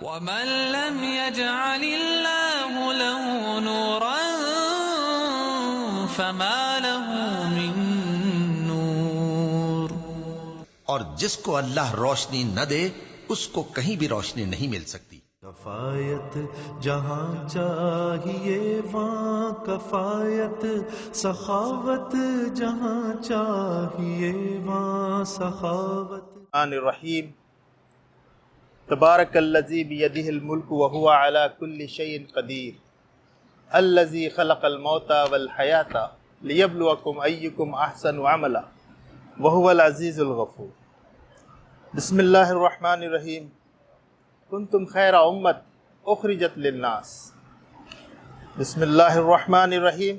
वमन लम यजअलिल्लाहु लहू नूरन फमा लहू मिन नूर। और जिसको अल्लाह रोशनी न दे उसको कहीं भी रोशनी नहीं मिल सकती। कफायत जहाँ चाहिए वहाँ कफायत, सखावत जहाँ चाहिए वहाँ सखावत। रहीम तबारकल्लज़ी बियदिहिल मुल्कु व हुवा अला कुल्लि शैइन क़दीर, अल्लज़ी खलक़ल मौता वल हयाता लियब्लुवकुम अय्युकुम अहसनु अमला व हुवल अज़ीज़ुल गफ़ूर। बिस्मिल्लाहिर रहमानिर रहीम। कुंतुम खैरा उम्मत उखरिजत लिन्नास। बिस्मिल्लाहिर रहमानिर रहीम।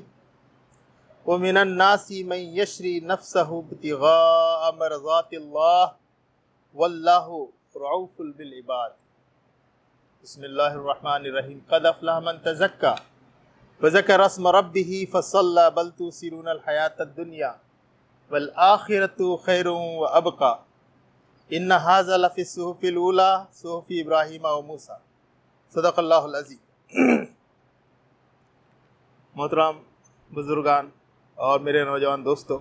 व मिनन नासी मन यशरी नफ्सहु इब्तिगाअ मरज़ातिल्लाह वल्लाहु रऊफुल बिल इबाद। बिस्मिल्लाहिर रहमानिर रहीम। क़द अफ़लह मन तज़क्का व ज़करा अस्म रब्बिही फ़सल्ला बल तुसिरूनल हयातद दुनिया वल आखिरतु खैरुन व अबक़ा इन्ना हाज़ा लफ़ी सुहुफ़िल ऊला सुहुफ़ी इब्राहीम व मूसा। सदक़ल्लाहुल अज़ीज़। मोहतरम बुज़ुर्गान और मेरे नौजवान दोस्तों,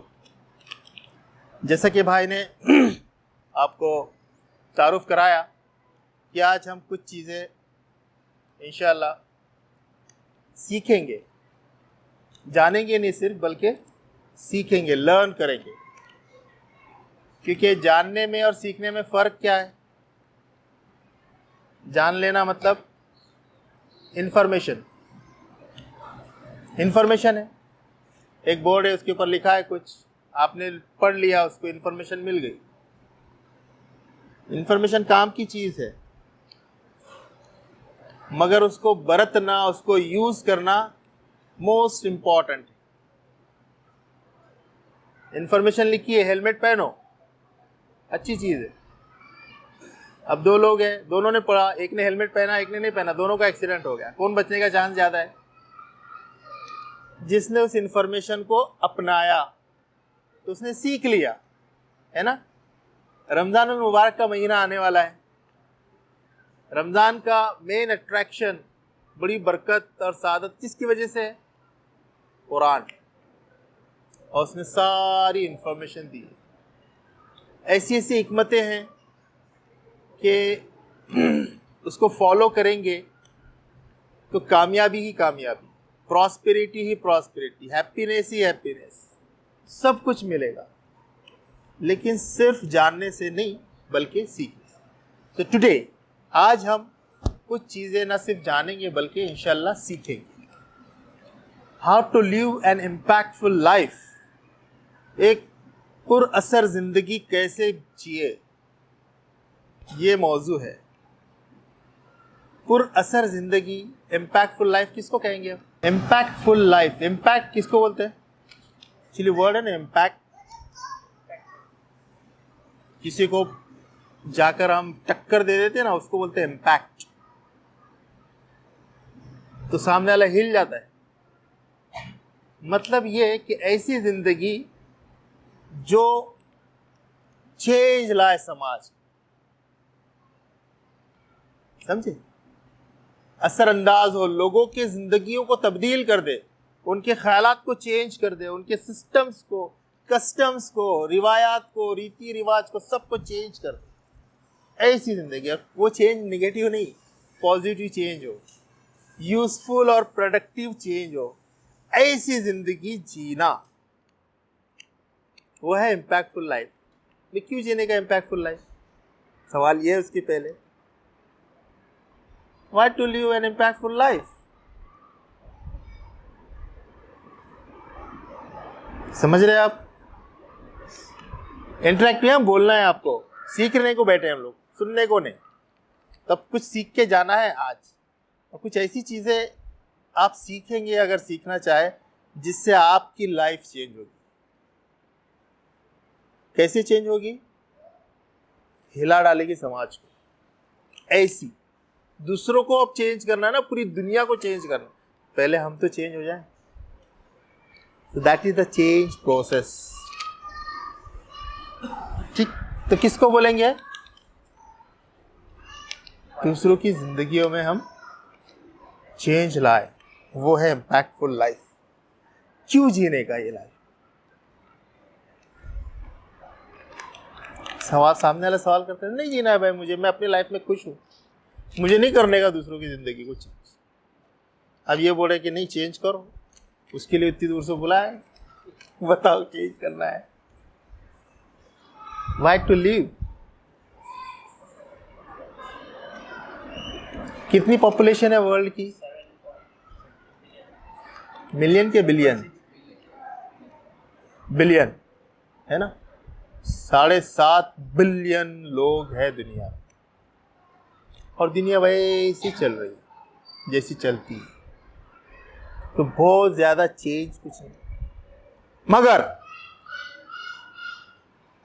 जैसा कि भाई ने आपको तारुफ़ कराया कि आज हम कुछ चीज़ें इंशाअल्लाह सीखेंगे, जानेंगे नहीं सिर्फ बल्कि सीखेंगे, लर्न करेंगे। क्योंकि जानने में और सीखने में फ़र्क क्या है? जान लेना मतलब इंफॉर्मेशन है। एक बोर्ड है, उसके ऊपर लिखा है कुछ, आपने पढ़ लिया, उसको इंफॉर्मेशन मिल गई। इंफॉर्मेशन काम की चीज़ है, मगर उसको बरतना, उसको यूज़ करना मोस्ट इम्पॉर्टेंट है। इंफॉर्मेशन लिखी है, हेलमेट पहनो, अच्छी चीज़ है। अब दो लोग हैं, दोनों ने पढ़ा, एक ने हेलमेट पहना एक ने नहीं पहना, दोनों का एक्सीडेंट हो गया। कौन बचने का चांस ज़्यादा है? जिसने उस इंफॉर्मेशन को अपनाया, तो उसने सीख लिया, है ना। रमज़ानुल मुबारक का महीना आने वाला है। रमज़ान का मेन अट्रैक्शन, बड़ी बरकत और सादत किसकी वजह से है? कुरान। और उसने सारी इंफॉर्मेशन दी है। ऐसी ऐसी हिकमतें हैं कि उसको फॉलो करेंगे तो कामयाबी ही कामयाबी, प्रॉस्पेरिटी ही प्रॉस्पेरिटी, हैप्पीनेस ही हैप्पीनेस, सब कुछ मिलेगा। लेकिन सिर्फ जानने से नहीं बल्कि सीखने से। तो टुडे, आज हम कुछ चीज़ें न सिर्फ जानेंगे बल्कि इंशाल्लाह सीखेंगे। How to live an impactful life, एक पुरअसर ज़िंदगी कैसे जिए, ये मौजू है। पुरअसर ज़िंदगी, इम्पैक्टफुल लाइफ किसको कहेंगे? इम्पैक्टफुल लाइफ, इम्पैक्ट किसको बोलते हैं? एक्चुअली वर्ड है ना इम्पैक्ट। किसी को जाकर हम टक्कर दे देते हैं ना, उसको बोलते हैं इम्पैक्ट। तो सामने वाला हिल जाता है। मतलब ये कि ऐसी जिंदगी जो चेंज लाए समाज, समझे, असरअंदाज हो, लोगों की जिंदगियों को तब्दील कर दे, उनके ख्यालात को चेंज कर दे, उनके सिस्टम्स को, कस्टम्स को, रिवायात को, रीति रिवाज को, सबको चेंज कर दे। ऐसी जिंदगी, वो चेंज नेगेटिव नहीं, पॉजिटिव चेंज हो, यूजफुल और प्रोडक्टिव चेंज हो, ऐसी जिंदगी जीना, वो है इम्पैक्टफुल लाइफ। मैं क्यों जीने का इम्पैक्टफुल लाइफ? सवाल ये है उसके पहले, why to live an impactful life? समझ रहे आप? इंटरेक्टिव है, बोलना है आपको, सीखने को बैठे हम लोग, सुनने को नहीं। तब कुछ सीख के जाना है आज, और कुछ ऐसी चीज़ें आप सीखेंगे अगर सीखना चाहे, जिससे आपकी लाइफ चेंज होगी। कैसे चेंज होगी? हिला डालेगी समाज को। ऐसी दूसरों को अब चेंज करना ना, पूरी दुनिया को चेंज करना, पहले हम तो चेंज हो जाएं। So that is the change process। ठीक, तो किसको बोलेंगे? दूसरों की जिंदगियों में हम चेंज लाए, वो है इम्पैक्टफुल लाइफ। क्यों जीने का ये लाइफ? सवाल सामने वाला सवाल करते हैं, नहीं जीना है भाई मुझे, मैं अपनी लाइफ में खुश हूँ, मुझे नहीं करने का दूसरों की जिंदगी को चेंज। अब ये बोले कि नहीं चेंज करो, उसके लिए इतनी दूर से बुलाए, बताओ चेंज करना है। Why to live? कितनी पॉपुलेशन है वर्ल्ड की? मिलियन के बिलियन? बिलियन है ना? 7.5 बिलियन लोग हैं दुनिया में, और दुनिया वैसी चल रही है जैसी चलती है, तो बहुत ज्यादा चेंज कुछ नहीं। मगर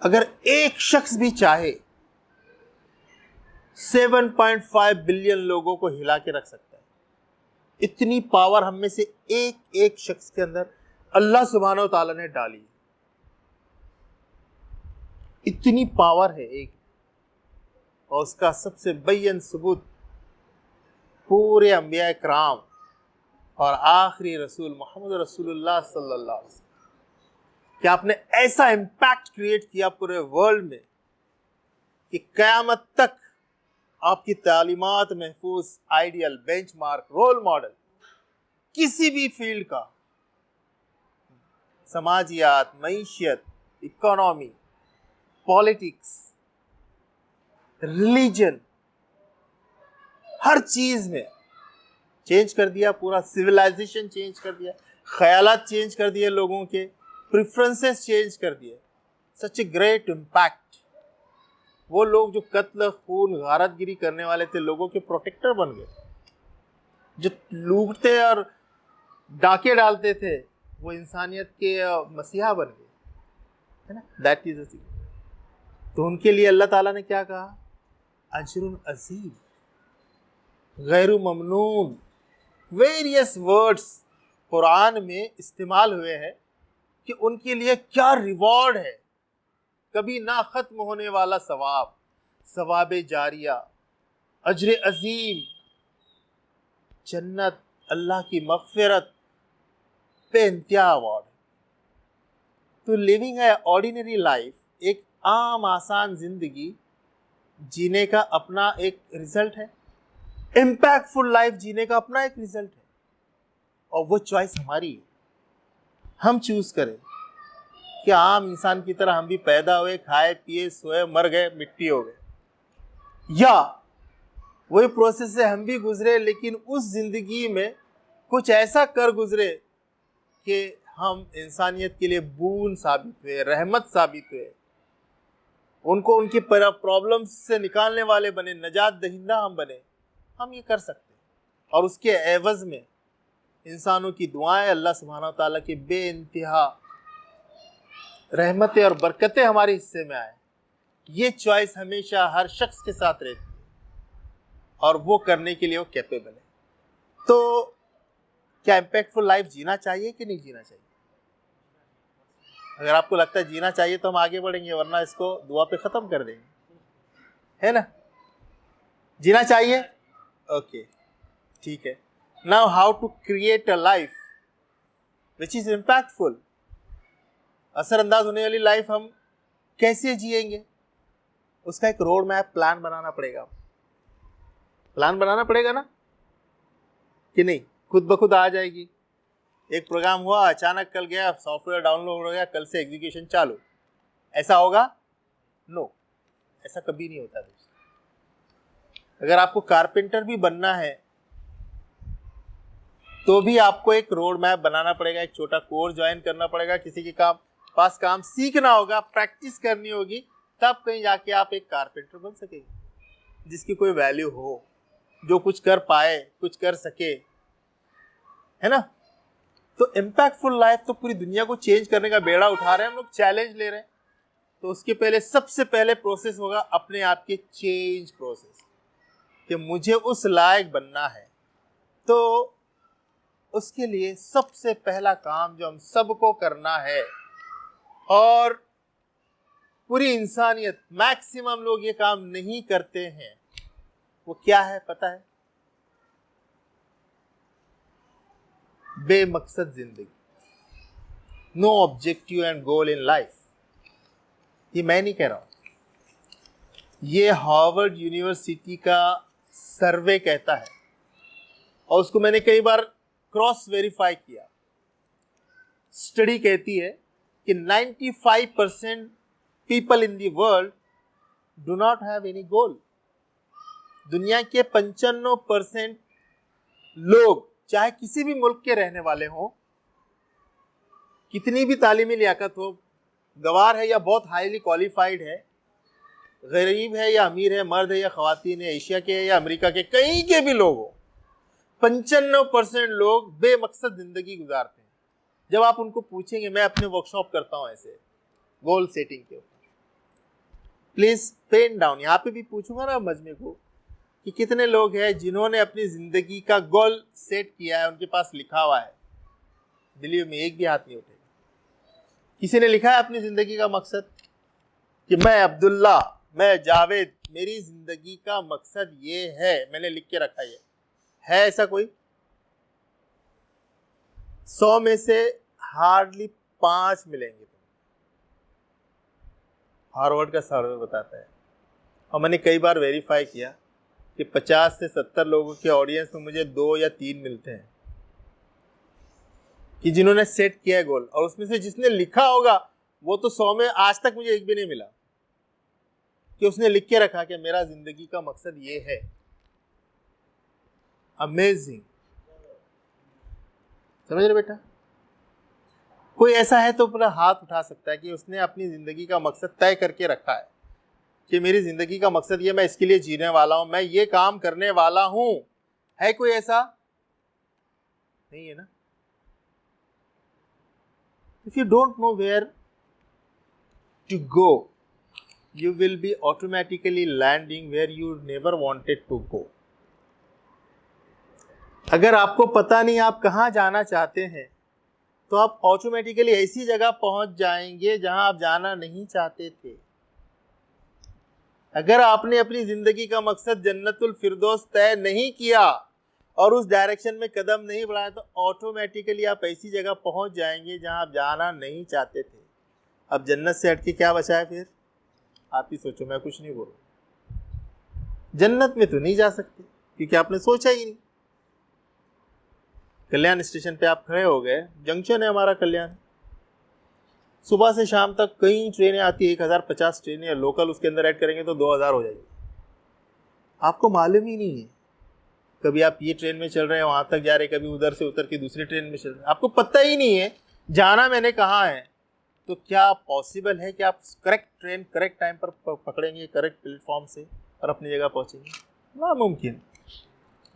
अगर एक शख्स भी चाहे 7.5 बिलियन लोगों को हिला के रख सकता है। इतनी पावर हम में से एक एक शख्स के अंदर अल्लाह सुब्हानहू व तआला ने डाली है। इतनी पावर है एक, और उसका सबसे बय्यन सबूत पूरे अंबिया इकराम और आखिरी रसूल मोहम्मद रसूलुल्लाह सल्लल्लाहु अलैहि वसल्लम कि आपने ऐसा इम्पैक्ट क्रिएट किया पूरे वर्ल्ड में कि क़यामत तक आपकी तालीमात महफूज, आइडियल, बेंचमार्क, रोल मॉडल किसी भी फील्ड का, समाजियात, मईशियत, इकोनॉमी, पॉलिटिक्स, रिलीजन, हर चीज में चेंज कर दिया। पूरा सिविलाइजेशन चेंज कर दिया, ख्यालात चेंज कर दिए, लोगों के प्रेफरेंसेस चेंज कर दिए। सच ए ग्रेट इम्पैक्ट। वो लोग जो कत्ल, खून, गारतगिरी करने वाले थे, लोगों के प्रोटेक्टर बन गए। जो लूटते और डाके डालते थे, वो इंसानियत के मसीहा बन गए, है ना? That is a. तो उनके लिए अल्लाह ताला ने क्या कहा? अजरुन अजीम, गैरु ममनून। वेरियस वर्ड्स कुरान में इस्तेमाल हुए हैं कि उनके लिए क्या रिवॉर्ड है, कभी ना खत्म होने वाला सवाब, सवाबे जारिया, अजर अजीम, जन्नत, अल्लाह की मग़फ़िरत, बेइंतहा अवार्ड। तो लिविंग ए ऑर्डिनरी लाइफ, एक आम आसान जिंदगी जीने का अपना एक रिजल्ट है, इम्पैक्टफुल लाइफ जीने का अपना एक रिजल्ट है, और वो चॉइस हमारी है। हम चूज करें कि आम इंसान की तरह हम भी पैदा हुए, खाए पिए, सोए, मर गए, मिट्टी हो गए, या वही प्रोसेस से हम भी गुजरे, लेकिन उस जिंदगी में कुछ ऐसा कर गुजरे कि हम इंसानियत के लिए बून साबित हुए, रहमत साबित हुए, उनको उनकी प्रॉब्लम्स से निकालने वाले बने, नजात दहिंदा हम बने। हम ये कर सकते हैं, और उसके एवज में इंसानों की दुआएं, अल्लाह सुब्हानहू व तआला की बेइंतहा रहमतें और बरकतें हमारे हिस्से में आए। ये चॉइस हमेशा हर शख्स के साथ रहती है, और वो करने के लिए वो कैपेबल है। तो क्या इम्पैक्टफुल लाइफ जीना चाहिए कि नहीं जीना चाहिए? अगर आपको लगता है जीना चाहिए तो हम आगे बढ़ेंगे, वरना इसको दुआ पे ख़त्म कर देंगे, है ना? जीना चाहिए? ओके, ठीक है। Now how to create a life which is impactful. असरअंदाज होने वाली लाइफ हम कैसे जिएंगे, उसका एक रोड मैप, प्लान बनाना पड़ेगा। प्लान बनाना पड़ेगा ना, कि नहीं खुद ब खुद आ जाएगी? एक प्रोग्राम हुआ, अचानक कल गया, सॉफ्टवेयर डाउनलोड हो गया, कल से एग्जीक्यूशन चालू, ऐसा होगा? नो, ऐसा कभी नहीं होता दोस्तों। अगर आपको कारपेंटर भी बनना है तो भी आपको एक रोड मैप बनाना पड़ेगा, एक छोटा कोर्स ज्वाइन करना पड़ेगा, किसी के पास काम सीखना होगा, प्रैक्टिस करनी होगी, तब कहीं जाके आप एक कारपेंटर बन सकेंगे जिसकी कोई वैल्यू हो, जो कुछ कर पाए, कुछ कर सके, है ना? तो इम्पैक्टफुल लाइफ तो पूरी दुनिया को चेंज करने का बेड़ा उठा रहे हैं हम लोग, चैलेंज ले रहे हैं। तो उसके पहले, सबसे पहले प्रोसेस होगा अपने आप के चेंज प्रोसेस, कि मुझे उस लायक बनना है। तो उसके लिए सबसे पहला काम जो हम सबको करना है, और पूरी इंसानियत, मैक्सिमम लोग ये काम नहीं करते हैं, वो क्या है पता है? बेमकसद जिंदगी, no objective and goal in life. ये मैं नहीं कह रहा हूं, ये हार्वर्ड यूनिवर्सिटी का सर्वे कहता है, और उसको मैंने कई बार क्रॉस वेरीफाई किया। स्टडी कहती है कि 95% people in the world do not have any गोल। दुनिया के 95% लोग, चाहे किसी भी मुल्क के रहने वाले हों, कितनी भी तालीमी लियाकत हो, गवार है या बहुत हाईली क्वालिफाइड है, गरीब है या अमीर है, मर्द है या ख्वातीन है, एशिया के है या अमेरिका के, कहीं के भी लोग हो, 95% लोग बेमकसद जिंदगी गुजारते हैं। जब आप उनको पूछेंगे, मैं अपने वर्कशॉप करता हूं ऐसे गोल सेटिंग के ऊपर, प्लीज पेन डाउन, यहाँ पे भी पूछूंगा ना मजमे को कि कितने लोग हैं जिन्होंने अपनी जिंदगी का गोल सेट किया है, उनके पास लिखा हुआ है। बिलीव में एक भी हाथ नहीं उठेगा। किसी ने लिखा है अपनी जिंदगी का मकसद कि मैं अब्दुल्ला, मैं जावेद, मेरी जिंदगी का मकसद ये है, मैंने लिख के रखा है ऐसा कोई? 100 में से हार्डली 5 मिलेंगे। हार्वर्ड का सर्वे बताता है, और मैंने कई बार वेरीफाई किया कि 50 से 70 लोगों के ऑडियंस में मुझे 2 या 3 मिलते हैं कि जिन्होंने सेट किया है गोल, और उसमें से जिसने लिखा होगा वो तो 100 में आज तक मुझे एक भी नहीं मिला कि उसने लिख के रखा कि मेरा जिंदगी का मकसद ये है। अमेजिंग, समझ रहे बेटा? कोई ऐसा है तो पूरा हाथ उठा सकता है कि उसने अपनी जिंदगी का मकसद तय करके रखा है कि मेरी जिंदगी का मकसद ये, मैं इसके लिए जीने वाला हूं, मैं ये काम करने वाला हूं। है कोई ऐसा? नहीं है ना? If you don't know where to go, you will be automatically landing where you never wanted to go. अगर आपको पता नहीं आप कहाँ जाना चाहते हैं, तो आप ऑटोमेटिकली ऐसी जगह पहुंच जाएंगे जहां आप जाना नहीं चाहते थे। अगर आपने अपनी जिंदगी का मकसद जन्नतुल फिरदौस तय नहीं किया और उस डायरेक्शन में कदम नहीं बढ़ाया, तो ऑटोमेटिकली आप ऐसी जगह पहुंच जाएंगे जहां आप जाना नहीं चाहते थे। अब जन्नत से हटके क्या बचा है फिर? आप ही सोचो, मैं कुछ नहीं बोल रहा। जन्नत में तो नहीं जा सकते क्योंकि आपने सोचा ही नहीं। कल्याण स्टेशन पे आप खड़े हो गए, जंक्शन है हमारा कल्याण, सुबह से शाम तक कई ट्रेनें आती है, 1050 ट्रेनें, लोकल उसके अंदर ऐड करेंगे तो 2000 हो जाएगी। आपको मालूम ही नहीं है, कभी आप ये ट्रेन में चल रहे हैं वहां तक जा रहे, कभी उधर से उतर के दूसरी ट्रेन में चल रहे हैं, आपको पता ही नहीं है जाना मैंने कहाँ है। तो क्या पॉसिबल है कि आप करेक्ट ट्रेन करेक्ट टाइम पर पकड़ेंगे, करेक्ट प्लेटफॉर्म से और अपनी जगह पहुंचेंगे? नामुमकिन।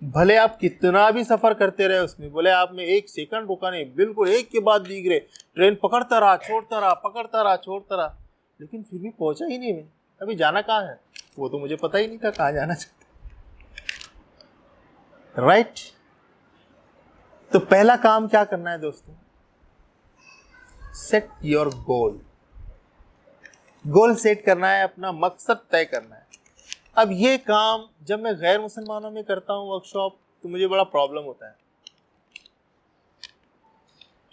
भले आप कितना भी सफर करते रहे उसमें, बोले आप में 1 सेकंड रुका नहीं, बिल्कुल एक के बाद दीग रहे, ट्रेन पकड़ता रहा, छोड़ता रहा, पकड़ता रहा, छोड़ता रहा, लेकिन फिर भी पहुंचा ही नहीं। मैं अभी जाना कहाँ है वो तो मुझे पता ही नहीं था कहाँ जाना चाहता। राइट? तो पहला काम क्या करना है दोस्तों? Set your goal. Goal set करना है, अपना मकसद तय करना है। अब ये काम जब मैं गैर मुसलमानों में करता हूँ वर्कशॉप, तो मुझे बड़ा प्रॉब्लम होता है,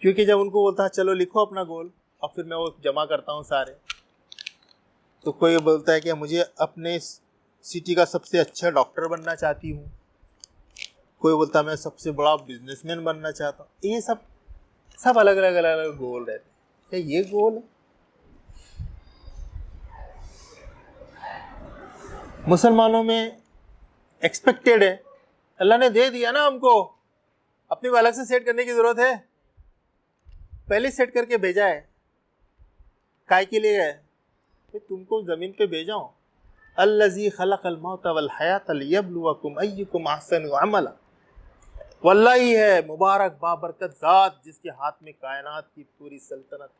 क्योंकि जब उनको बोलता है चलो लिखो अपना गोल, और फिर मैं वो जमा करता हूँ सारे, तो कोई बोलता है कि मुझे अपने सिटी का सबसे अच्छा डॉक्टर बनना चाहती हूँ, कोई बोलता है मैं सबसे बड़ा बिजनेसमैन बनना चाहता हूँ। ये सब अलग अलग गोल रहते हैं। क्या ये गोल है? मुसलमानों में एक्सपेक्टेड है, अल्लाह ने दे दिया ना हमको, अपने को अलग से सेट करने की जरूरत है? पहले सेट करके भेजा है, काय के लिए है? तुमको जमीन पे भेजा हूं, अल्लज़ी खलक़ल मौत वल हयात लियब्लुवकुम अय्युकुम अहसनु अमला। वल्लाही है मुबारक बाबरकत ज़ात जिसके हाथ में कायनात की पूरी सल्तनत।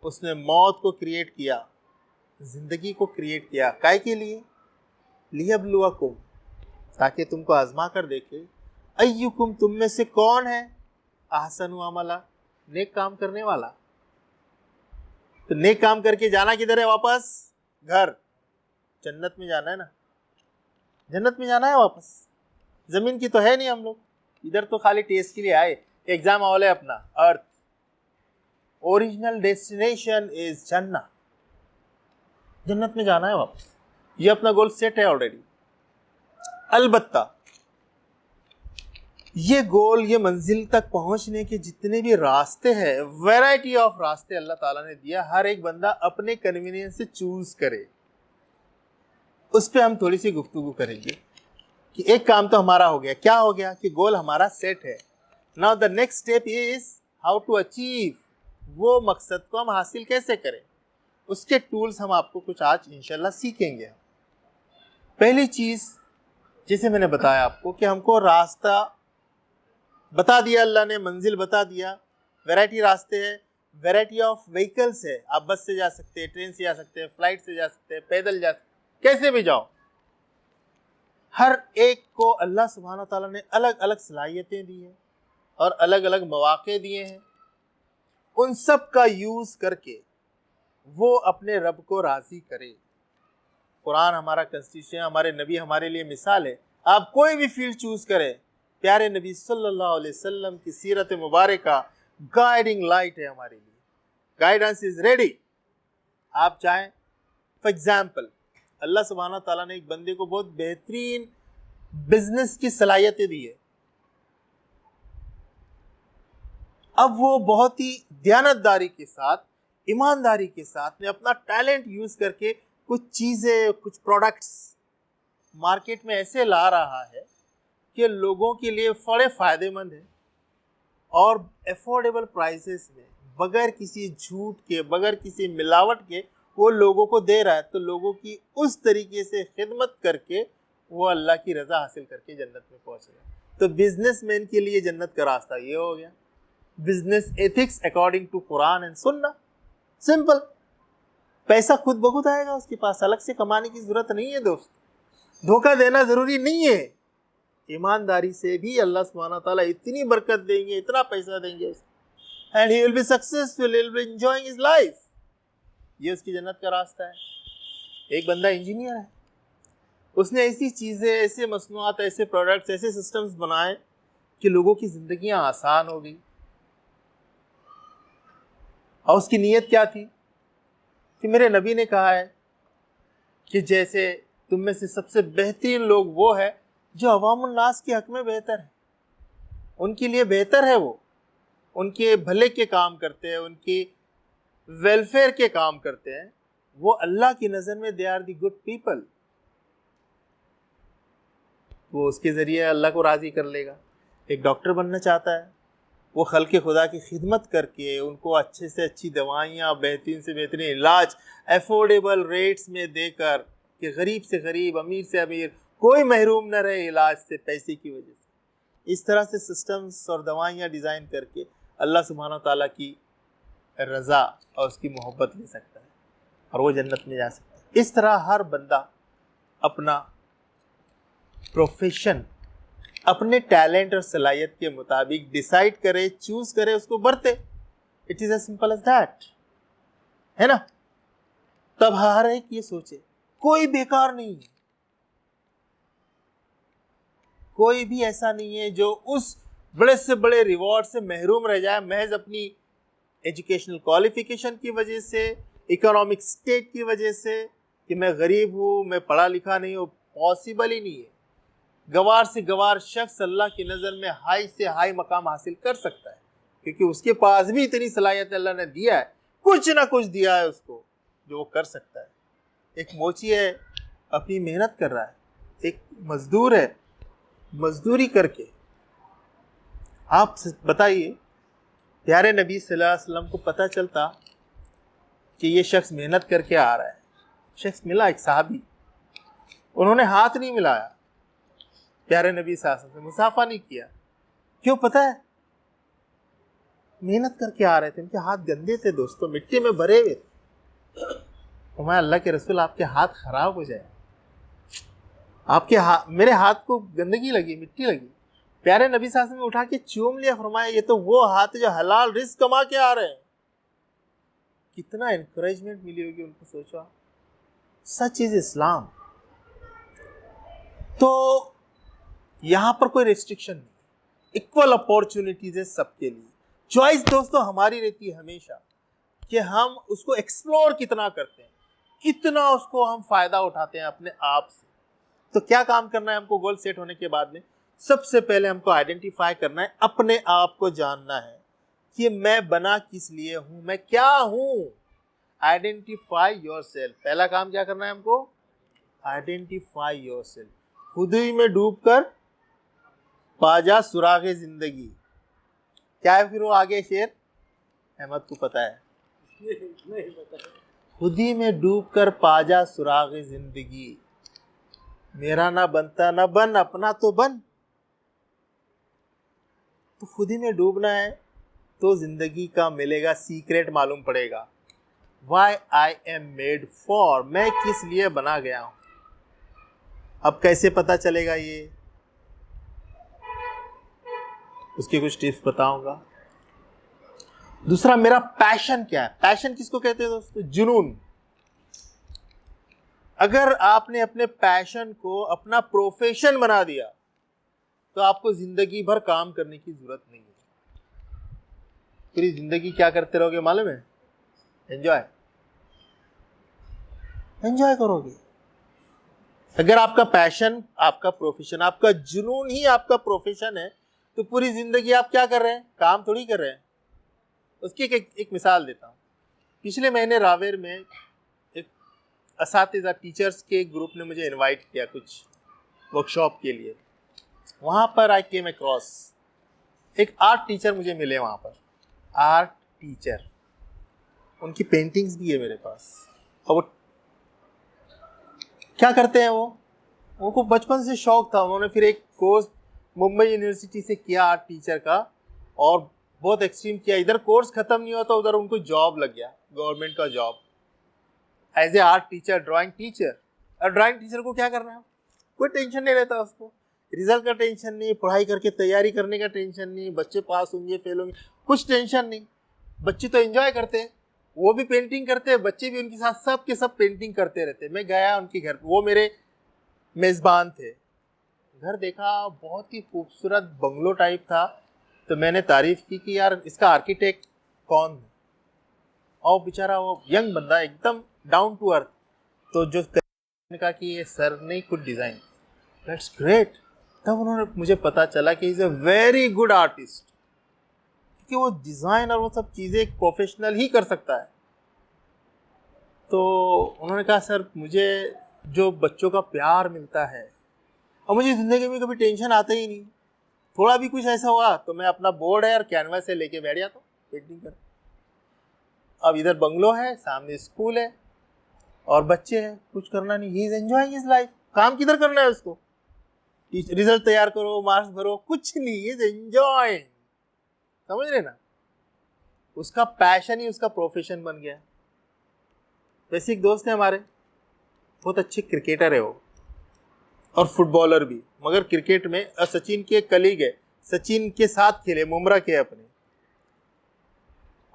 उसने मौत को क्रिएट किया, जिंदगी को क्रिएट किया, काय के लिए? लियब्लुवकुम, ताकि तुमको आजमा कर देखे, अय्युकुम, तुम में से कौन है, अहसनु अमला, नेक काम करने वाला। तो नेक काम करके जाना किधर है? वापस घर, जन्नत में जाना है ना। जन्नत में जाना है वापस, जमीन की तो है नहीं हम लोग, इधर तो खाली टेस्ट के लिए आए, एग्जाम हॉल है अपना अर्थ, ओरिजिनल डेस्टिनेशन इज जन्नत, जन्नत में जाना है वापस, ये अपना गोल सेट है ऑलरेडी। अलबत्ता ये गोल, ये मंजिल तक पहुंचने के जितने भी रास्ते हैं, वैरायटी ऑफ रास्ते अल्लाह ताला ने दिया, हर एक बंदा अपने कन्वीनियंस से चूज करे, उस पर हम थोड़ी सी गुफ्तगू करेंगे कि एक काम तो हमारा हो गया, क्या हो गया कि गोल हमारा सेट है। Now the next step is how to achieve, वो मकसद को हम हासिल कैसे करें, उसके टूल्स हम आपको कुछ आज इंशाल्लाह सीखेंगे। पहली चीज जैसे मैंने बताया आपको कि हमको रास्ता बता दिया अल्लाह ने, मंजिल बता दिया, वैरायटी रास्ते है, वैरायटी ऑफ व्हीकल्स है, आप बस से जा सकते हैं, ट्रेन से जा सकते हैं, फ्लाइट से जा सकते हैं, पैदल जा सकते हैं, कैसे भी जाओ। हर एक को अल्लाह सुब्हान व तआला ने अलग अलग सलाहियतें दी हैं और अलग अलग मौके दिए हैं, उन सब का यूज करके वो अपने रब को राजी करे। कुरान हमारा कॉन्स्टिट्यूशन, हमारे नबी हमारे लिए मिसाल है। आप कोई भी फील्ड चूज करें, प्यारे नबी सल्लल्लाहु अलैहि वसल्लम की सीरत मुबारका गाइडिंग लाइट है हमारे लिए, गाइडेंस इज रेडी। आप चाहें, फॉर एग्जाम्पल अल्लाह सुब्हानहू व तआला ने एक बंदे को बहुत बेहतरीन बिजनेस की सलाहियतें दी है, अब वो बहुत ही दयानतदारी के साथ, ईमानदारी के साथ में अपना टैलेंट यूज करके कुछ चीजें, कुछ प्रोडक्ट्स मार्केट में ऐसे ला रहा है कि लोगों के लिए बड़े फायदेमंद है और अफोर्डेबल प्राइसेस में, बगैर किसी झूठ के, बगैर किसी मिलावट के वो लोगों को दे रहा है। तो लोगों की उस तरीके से खिदमत करके वो अल्लाह की रजा हासिल करके जन्नत में पहुंचेगा। तो बिजनेसमैन के लिए जन्नत का रास्ता ये हो गया, business ethics according to Quran and Sunnah. Simple, पैसा खुद ब खुद आएगा उसके पास, अलग से कमाने की जरूरत नहीं है दोस्त, धोखा देना जरूरी नहीं है, ईमानदारी से भी अल्लाह सुब्हानहू व तआला इतनी बरकत देंगे, इतना पैसा देंगे उसको, and he will be successful, he will be enjoying his life. ये उसकी जन्नत का रास्ता है। एक बंदा इंजीनियर है, उसने ऐसी चीजें, ऐसे मसनूआत, ऐसे प्रोडक्ट्स, ऐसे सिस्टम्स बनाए कि लोगों की जिंदगियां आसान हो गई। और उसकी नीयत क्या थी कि मेरे नबी ने कहा है कि जैसे तुम में से सबसे बेहतरीन लोग वो है जो अवामुन नास के हक में बेहतर है, उनके लिए बेहतर है, वो उनके भले के काम करते हैं, उनकी वेलफेयर के काम करते हैं, वो अल्लाह की नज़र में they are the good people, वो उसके ज़रिए अल्लाह को राज़ी कर लेगा। एक डॉक्टर बनना चाहता है, वो खल्क़े खुदा की खिदमत करके उनको अच्छे से अच्छी दवाइयाँ, बेहतरीन से बेहतरीन इलाज अफोर्डेबल रेट्स में देकर कि गरीब से गरीब, अमीर से अमीर कोई महरूम न रहे इलाज से पैसे की वजह से। इस तरह से सिस्टम्स और दवाइयाँ डिज़ाइन करके अल्लाह सुब्हानहू व तआला की रज़ा और उसकी मोहब्बत ले सकता है और वो जन्नत में जा सकता है। इस तरह हर बंदा अपना प्रोफेशन अपने टैलेंट और सलाहियत के मुताबिक डिसाइड करे, चूज करे, उसको बरते। It is as simple as that, है ना। तब हर एक ये सोचे कोई बेकार नहीं है, कोई भी ऐसा नहीं है जो उस बड़े से बड़े रिवॉर्ड से महरूम रह जाए महज अपनी एजुकेशनल क्वालिफिकेशन की वजह से, इकोनॉमिक स्टेट की वजह से कि मैं गरीब हूँ, मैं पढ़ा लिखा नहीं हूँ। पॉसिबल ही नहीं है। गवार से गवार शख्स अल्लाह की नज़र में हाई से हाई मकाम हासिल कर सकता है, क्योंकि उसके पास भी इतनी सलाहियत अल्लाह ने दिया है, कुछ ना कुछ दिया है उसको जो वो कर सकता है। एक मोची है, अपनी मेहनत कर रहा है, एक मजदूर है, मजदूरी करके। आप बताइए, प्यारे नबी सल्लल्लाहु अलैहि वसल्लम को पता चलता कि ये शख्स मेहनत करके आ रहा है। शख्स मिला, एक साहबी, उन्होंने हाथ नहीं मिलाया, प्यारे नबी सल्लल्लाहु अलैहि वसल्लम से मुसाफा नहीं किया। क्यों पता है? मेहनत करके आ रहे थे, उनके हाथ गंदे थे दोस्तों, मिट्टी में भरे हुए थे। तो मैं अल्लाह के रसूल, आपके हाथ खराब हो जाए, आपके हाथ, मेरे हाथ को गंदगी लगी, मिट्टी लगी। प्यारे नबी सल्लल्लाहु अलैहि वसल्लम ने उठा के चूम लिया, फरमाया ये तो वो हाथ है जो हलाल रिस्क कमा के आ रहे हैं। कितना एनकरेजमेंट मिली होगी उनको, सोचो। सच इज इस्लाम। तो यहां पर कोई रेस्ट्रिक्शन नहीं, इक्वल अपॉर्चुनिटीज है सबके लिए। चॉइस दोस्तों हमारी रहती है हमेशा कि हम उसको एक्सप्लोर कितना करते हैं, कितना उसको हम फायदा उठाते हैं अपने आप से। तो क्या काम करना है हमको गोल सेट होने के बाद में? सबसे पहले हमको आइडेंटिफाई करना है, अपने आप को जानना है कि मैं बना किस लिए हूं, मैं क्या हूं। Identify yourself. पहला काम क्या करना है हमको? Identify yourself. खुद ही में डूबकर पाजा सुरागे जिंदगी। क्या है फिर वो आगे शेर? अहमद को पता है? नहीं पता। खुद ही में डूबकर पाजा सुरागे जिंदगी, मेरा ना बनता ना बन, अपना तो बन। तो खुद ही में डूबना है तो जिंदगी का मिलेगा सीक्रेट मालूम पड़ेगा। Why I am made for, मैं किस लिए बना गया हूं। अब कैसे पता चलेगा ये? उसके कुछ टिप्स बताऊंगा। दूसरा, मेरा पैशन क्या है? पैशन किसको कहते हैं दोस्तों? जुनून। अगर आपने अपने पैशन को अपना प्रोफेशन बना दिया तो आपको जिंदगी भर काम करने की जरूरत नहीं है। पूरी जिंदगी क्या करते रहोगे मालूम है? एंजॉय करोगे। अगर आपका पैशन, आपका प्रोफेशन, आपका जुनून ही आपका प्रोफेशन है तो पूरी जिंदगी आप क्या कर रहे हैं? काम थोड़ी कर रहे हैं। उसकी एक मिसाल देता हूँ। पिछले महीने रावेर में एक असातिज़ा टीचर्स के ग्रुप ने मुझे इनवाइट किया कुछ वर्कशॉप के लिए। वहाँ पर आई केम अक्रॉस एक आर्ट टीचर मुझे मिले। वहाँ पर आर्ट टीचर, उनकी पेंटिंग्स भी है मेरे पास। और वो क्या करते हैं, वो उनको बचपन से शौक था। उन्होंने फिर एक कोर्स मुंबई यूनिवर्सिटी से किया आर्ट टीचर का, और बहुत एक्सट्रीम किया। इधर कोर्स खत्म नहीं होता, उधर उनको जॉब लग गया, गवर्नमेंट का job as a art teacher, drawing teacher. और ड्राइंग टीचर को क्या करना है? कोई टेंशन नहीं रहता उसको, रिजल्ट का टेंशन नहीं, पढ़ाई करके तैयारी करने का टेंशन नहीं, बच्चे पास होंगे फेल होंगे, कुछ टेंशन नहीं। बच्चे तो एंजॉय करते हैं, वो भी पेंटिंग करते हैं, बच्चे भी उनके साथ सब के सब पेंटिंग करते रहते हैं। मैं गया उनके घर, वो मेरे मेज़बान थे। घर देखा, बहुत ही खूबसूरत बंगलो टाइप था। तो मैंने तारीफ़ की कि यार इसका आर्किटेक्ट कौन है? और बेचारा वो यंग बंदा, एकदम डाउन टू अर्थ। तो जो ने कहा कि ये सर ने खुद डिज़ाइन। That's great. तब उन्होंने मुझे पता चला कि is a very good artist, क्योंकि वो डिज़ाइन और वो सब चीज़ें एक प्रोफेशनल ही कर सकता है। तो उन्होंने कहा सर मुझे जो बच्चों का प्यार मिलता है, और मुझे ज़िंदगी में कभी टेंशन आता ही नहीं, थोड़ा भी कुछ ऐसा हुआ तो मैं अपना बोर्ड है और कैनवास से लेके बैठ जाता हूँ पेंटिंग कर। अब इधर बंगलो है, सामने स्कूल है और बच्चे हैं, कुछ करना नहीं। He is enjoying his life. काम किधर करना है उसको? रिजल्ट तैयार करो, मार्क्स भरो, कुछ नहीं। He is enjoying. समझ रहे ना? उसका पैशन ही उसका प्रोफेशन बन गया। वैसे एक दोस्त है हमारे, बहुत अच्छे क्रिकेटर है वो, और फुटबॉलर भी, मगर क्रिकेट में सचिन के कलीग है, सचिन के साथ खेले, मुमरा के अपने।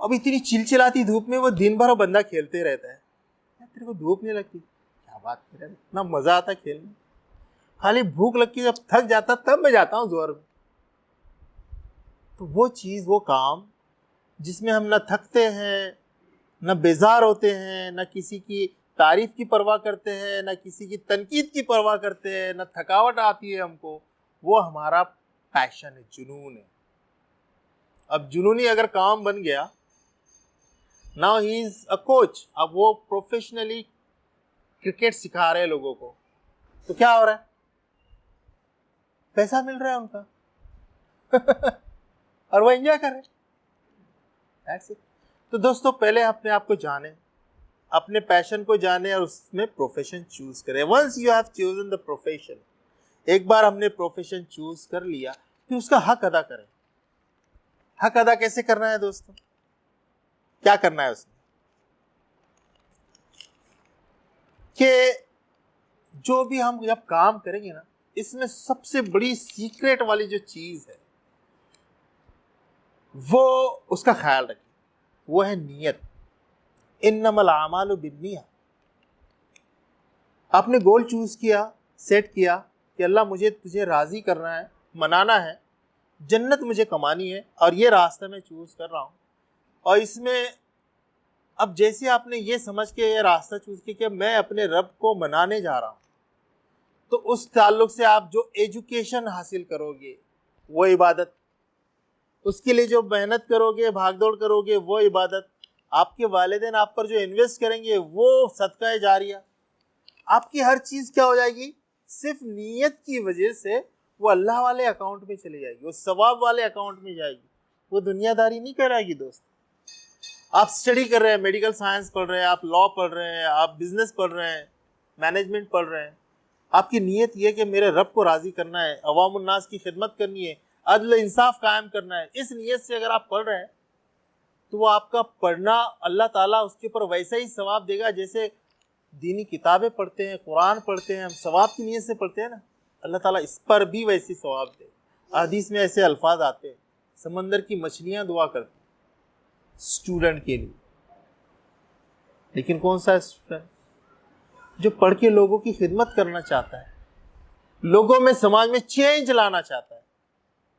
अब इतनी चिलचिलाती धूप में वो दिन भर बंदा खेलते रहता है। तेरे को धूप नहीं लगती? क्या बात कर रहा है, इतना मजा आता खेलने। खाली भूख लगती, जब थक जाता तब मैं जाता हूँ जोर में। तो वो चीज़, वो काम जिसमें हम न थकते हैं, न बेजार होते हैं, न किसी की तारीफ की परवाह करते हैं, न किसी की तनकीद की परवाह करते हैं, न थकावट आती है हमको, वो हमारा पैशन है, जुनून है। अब जुनूनी अगर काम बन गया, now he is a coach, अब वो प्रोफेशनली क्रिकेट सिखा रहे हैं लोगों को। तो क्या हो रहा है? पैसा मिल रहा है उनका और वो एंजॉय कर रहे हैं। That's it. तो दोस्तों पहले अपने आप को जाने, अपने पैशन को जाने और उसमें प्रोफेशन चूज करें। Once you have chosen the profession, एक बार हमने प्रोफेशन चूज कर लिया, फिर उसका हक अदा करें। हक अदा कैसे करना है दोस्तों? क्या करना है उसमें? कि जो भी हम जब काम करेंगे ना, इसमें सबसे बड़ी सीक्रेट वाली जो चीज है वो उसका ख्याल रखें, वो है नियत। इन्नमल आमालु बिन्निया। आपने गोल चूज किया, सेट किया कि अल्लाह मुझे तुझे राज़ी करना है, मनाना है, जन्नत मुझे कमानी है और ये रास्ता मैं चूज़ कर रहा हूँ। और इसमें अब जैसे आपने ये समझ के ये रास्ता चूज़ किया कि मैं अपने रब को मनाने जा रहा हूँ, तो उस ताल्लुक से आप जो एजुकेशन हासिल करोगे वो इबादत, उसके लिए जो मेहनत करोगे, भागदौड़ करोगे वो इबादत, आपके वालिदैन आप पर जो इन्वेस्ट करेंगे वो सदका जारिया, आपकी हर चीज़ क्या हो जाएगी, सिर्फ नीयत की वजह से वो अल्लाह वाले अकाउंट में चली जाएगी, वो सवाब वाले अकाउंट में जाएगी, वो दुनियादारी नहीं कराएगी। दोस्त, आप स्टडी कर रहे हैं, मेडिकल साइंस पढ़ रहे हैं, आप लॉ पढ़ रहे हैं, आप बिजनेस पढ़ रहे हैं, मैनेजमेंट पढ़ रहे हैं, आपकी नीयत ये कि मेरे रब को राज़ी करना है, अवामुन्नास की खिदमत करनी है, अदल इंसाफ कायम करना है, इस नीयत से अगर आप पढ़ रहे हैं तो वो आपका पढ़ना अल्लाह ताला उसके ऊपर वैसा ही सवाब देगा जैसे दीनी किताबें पढ़ते हैं, कुरान पढ़ते हैं, हम सवाब की नीयत से पढ़ते हैं ना, अल्लाह ताला इस पर भी वैसी सवाब दे। हदीस में ऐसे अल्फाज आते हैं, समंदर की मछलियाँ दुआ करती स्टूडेंट के लिए, लेकिन कौन सा स्टूडेंट जो पढ़ के लोगों की खिदमत करना चाहता है, लोगों में समाज में चेंज लाना चाहता है,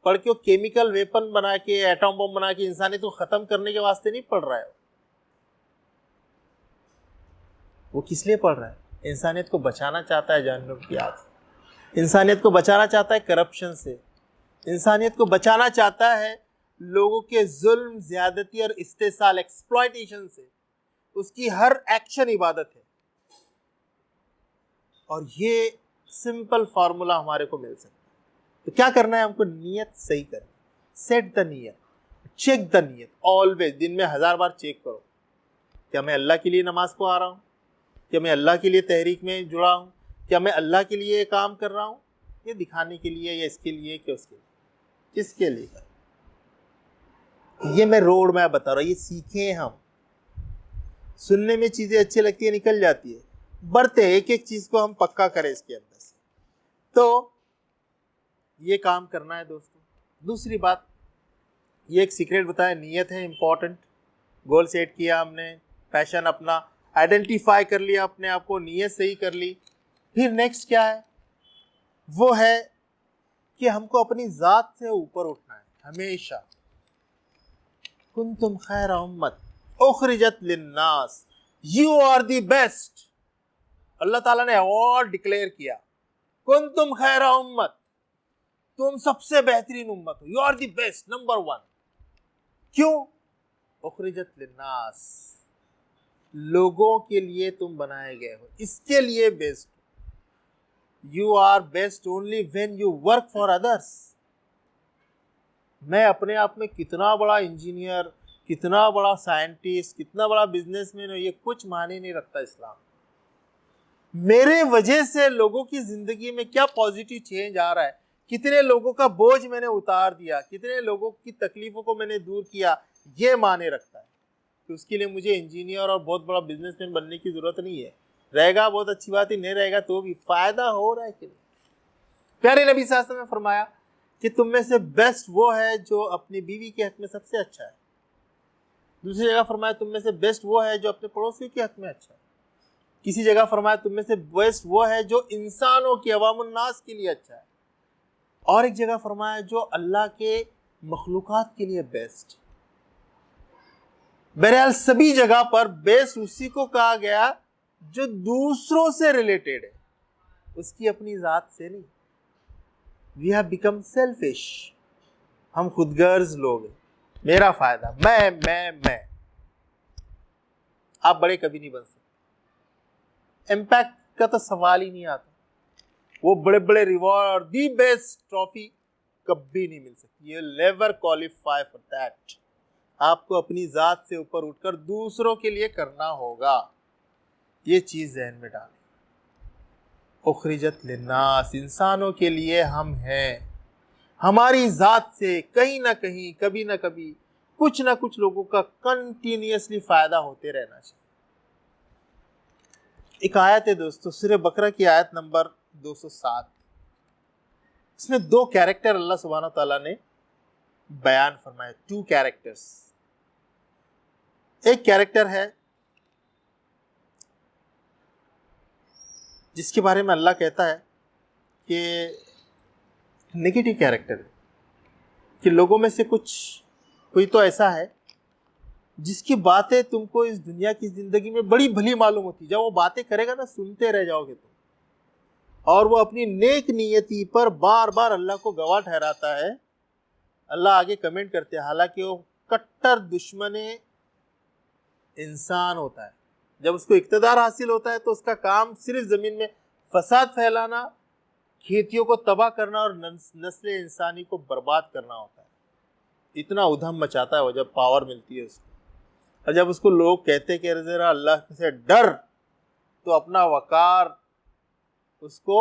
पढ़ के वो केमिकल वेपन बना के, एटम बम बना के इंसानियत को ख़त्म करने के वास्ते नहीं पढ़ रहा है। वो किस लिए पढ़ रहा है? इंसानियत को बचाना चाहता है जहन्नुम की आग से, इंसानियत को बचाना चाहता है करप्शन से, इंसानियत को बचाना चाहता है लोगों के जुल्म, ज़्यादती और इस्तेसाल, एक्सप्लॉयटेशन से। उसकी हर एक्शन इबादत है। और ये सिंपल फार्मूला हमारे को मिल सकता है। तो क्या करना है हमको? नियत सही करनी, सेट द नियत, चेक द नियत, ऑलवेज दिन में 1000 बार चेक करो, क्या मैं अल्लाह के लिए नमाज को आ रहा हूँ, क्या मैं अल्लाह के लिए तहरीक में जुड़ा हूँ, क्या मैं अल्लाह के लिए ये काम कर रहा हूँ, ये दिखाने के लिए या इसके लिए कि उसके लिए, किसके लिए कर, ये मैं रोड मैप बता रहा हूँ। ये सीखें हम, सुनने में चीज़ें अच्छी लगती है, निकल जाती है, बढ़ते एक एक चीज़ को हम पक्का करें इसके अंदर से, तो ये काम करना है दोस्तों। दूसरी बात, ये एक सीक्रेट बताया, नियत है इम्पॉर्टेंट। गोल सेट किया हमने, पैशन अपना आइडेंटिफाई कर लिया, अपने आप को नियत सही कर ली। फिर नेक्स्ट क्या है? वो है कि हमको अपनी ज़ात से ऊपर उठना है हमेशा। कुंतुम खैर उम्मत उखरिजत लिन्नास, यू आर द बेस्ट। अल्लाह ताला ने अवार्ड डिक्लेयर किया, कुंतुम खैर उम्मत, तुम सबसे बेहतरीन उम्मत हो, you are the best, number 1। क्यों? उखरिजत लिन्नास, लोगों के लिए तुम बनाए गए हो, इसके लिए best. You are best only when you work for others. मैं अपने आप में कितना बड़ा इंजीनियर, कितना बड़ा साइंटिस्ट, कितना बड़ा बिजनेसमैन हो, ये कुछ मायने नहीं रखता इस्लाम। मेरे वजह से लोगों की जिंदगी में क्या पॉजिटिव चेंज आ रहा है, कितने लोगों का बोझ मैंने उतार दिया, कितने लोगों की तकलीफों को मैंने दूर किया, ये माने रखता है। तो उसके लिए मुझे इंजीनियर और बहुत बड़ा बिजनेसमैन बनने की जरूरत नहीं है। रहेगा बहुत अच्छी बात ही, नहीं रहेगा तो भी फायदा हो रहा है कि नहीं। प्यारे नबी सल्लल्लाहु अलैहि वसल्लम ने फरमाया कि तुम में से बेस्ट वो है जो अपनी बीवी के हक में सबसे अच्छा है। दूसरी जगह फरमाया तुम में से बेस्ट वो है जो अपने पड़ोसी के हक में अच्छा है। किसी जगह फरमाया तुम में से बेस्ट वो है जो इंसानों की, अवामुन्नास के लिए अच्छा है। और एक जगह फरमाया जो अल्लाह के मखलूकात के लिए बेस्ट। बहरहाल सभी जगह पर बेस्ट उसी को कहा गया जो दूसरों से रिलेटेड है, उसकी अपनी जात से नहीं। वी हैव बिकम सेल्फिश, हम खुदगर्ज लोग हैं, मेरा फायदा, मैं। आप बड़े कभी नहीं बन सकते, इम्पैक्ट का तो सवाल ही नहीं आता। वो बड़े बड़े रिवॉर्ड, दी बेस्ट ट्रॉफी कभी नहीं मिल सकती। You never qualify for that. आपको अपनी जात से ऊपर उठकर दूसरों के लिए करना होगा। ये चीज ज़हन में डालें। उखरिजत लिन्नास, इंसानों के लिए हम हैं। हमारी जात से कहीं ना कहीं, कभी ना कभी, कुछ ना कुछ लोगों का कंटिन्यूअसली फायदा होते रहना चाहिए। एक आयत है दोस्तों, सूरह बकरा की आयत नंबर 207। इसमें 2 कैरेक्टर अल्लाह सुब्हानहू व तआला ने बयान फरमाए, 2 कैरेक्टर्स। एक कैरेक्टर है जिसके बारे में अल्लाह कहता है कि नेगेटिव कैरेक्टर है, कि लोगों में से कोई तो ऐसा है जिसकी बातें तुमको इस दुनिया की जिंदगी में बड़ी भली मालूम होती, जब वो बातें करेगा ना सुनते रह जाओगे तुम, और वो अपनी नेक नियति पर बार बार अल्लाह को गवाह ठहराता है। अल्लाह आगे कमेंट करते हैं, हालांकि वो कट्टर दुश्मन इंसान होता है, जब उसको इक्तदार हासिल होता है तो उसका काम सिर्फ जमीन में फसाद फैलाना, खेतियों को तबाह करना और नस्ल इंसानी को बर्बाद करना होता है। इतना उधम मचाता है वो जब पावर मिलती है उसको। और जब उसको लोग कहते हैं कि अरे जरा अल्लाह से डर, तो अपना वकार उसको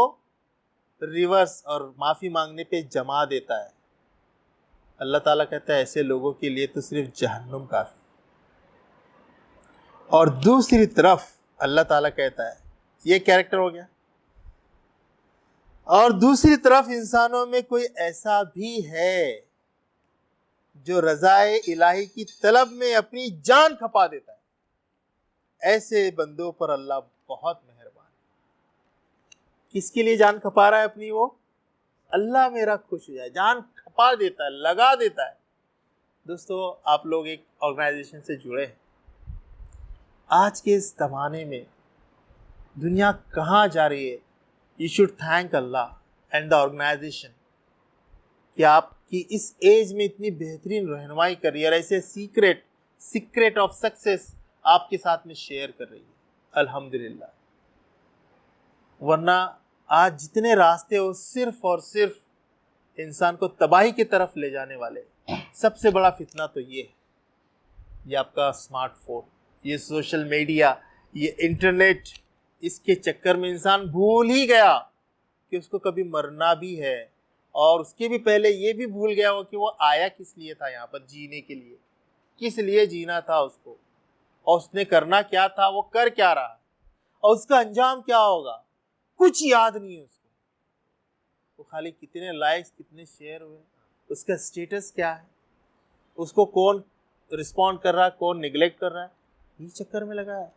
रिवर्स और माफ़ी मांगने पे जमा देता है। अल्लाह ताला कहता है ऐसे लोगों के लिए तो सिर्फ जहन्नुम काफ़ी। और दूसरी तरफ अल्लाह ताला कहता है, ये कैरेक्टर हो गया, और दूसरी तरफ इंसानों में कोई ऐसा भी है जो रज़ाए इलाही की तलब में अपनी जान खपा देता है। ऐसे बंदों पर अल्लाह बहुत मेहरबान है। किसके लिए जान खपा रहा है अपनी? वो अल्लाह मेरा खुश हो जाए, जान खपा देता है, लगा देता है। दोस्तों, आप लोग एक ऑर्गेनाइजेशन से जुड़े हैं। आज के इस ज़माने में दुनिया कहाँ जा रही है? You should thank Allah and the organization कि आपकी इस एज में इतनी बेहतरीन रहनुमाई कर रही है और ऐसे सीक्रेट ऑफ सक्सेस आपके साथ में शेयर कर रही है। अल्हम्दुलिल्लाह। वरना आज जितने रास्ते हो सिर्फ और सिर्फ इंसान को तबाही की तरफ ले जाने वाले। सबसे बड़ा फितना तो ये है, ये आपका स्मार्टफोन, ये सोशल मीडिया, ये इंटरनेट। इसके चक्कर में इंसान भूल ही गया कि उसको कभी मरना भी है, और उसके भी पहले ये भी भूल गया हो कि वो आया किस लिए था यहाँ पर, जीने के लिए। किस लिए जीना था उसको, और उसने करना क्या था, वो कर क्या रहा, और उसका अंजाम क्या होगा, कुछ याद नहीं है उसको। वो खाली कितने लाइक्स, कितने शेयर हुए, उसका स्टेटस क्या है, उसको कौन रिस्पॉन्ड कर रहा है, कौन निगलेक्ट कर रहा है, इस चक्कर में लगा है।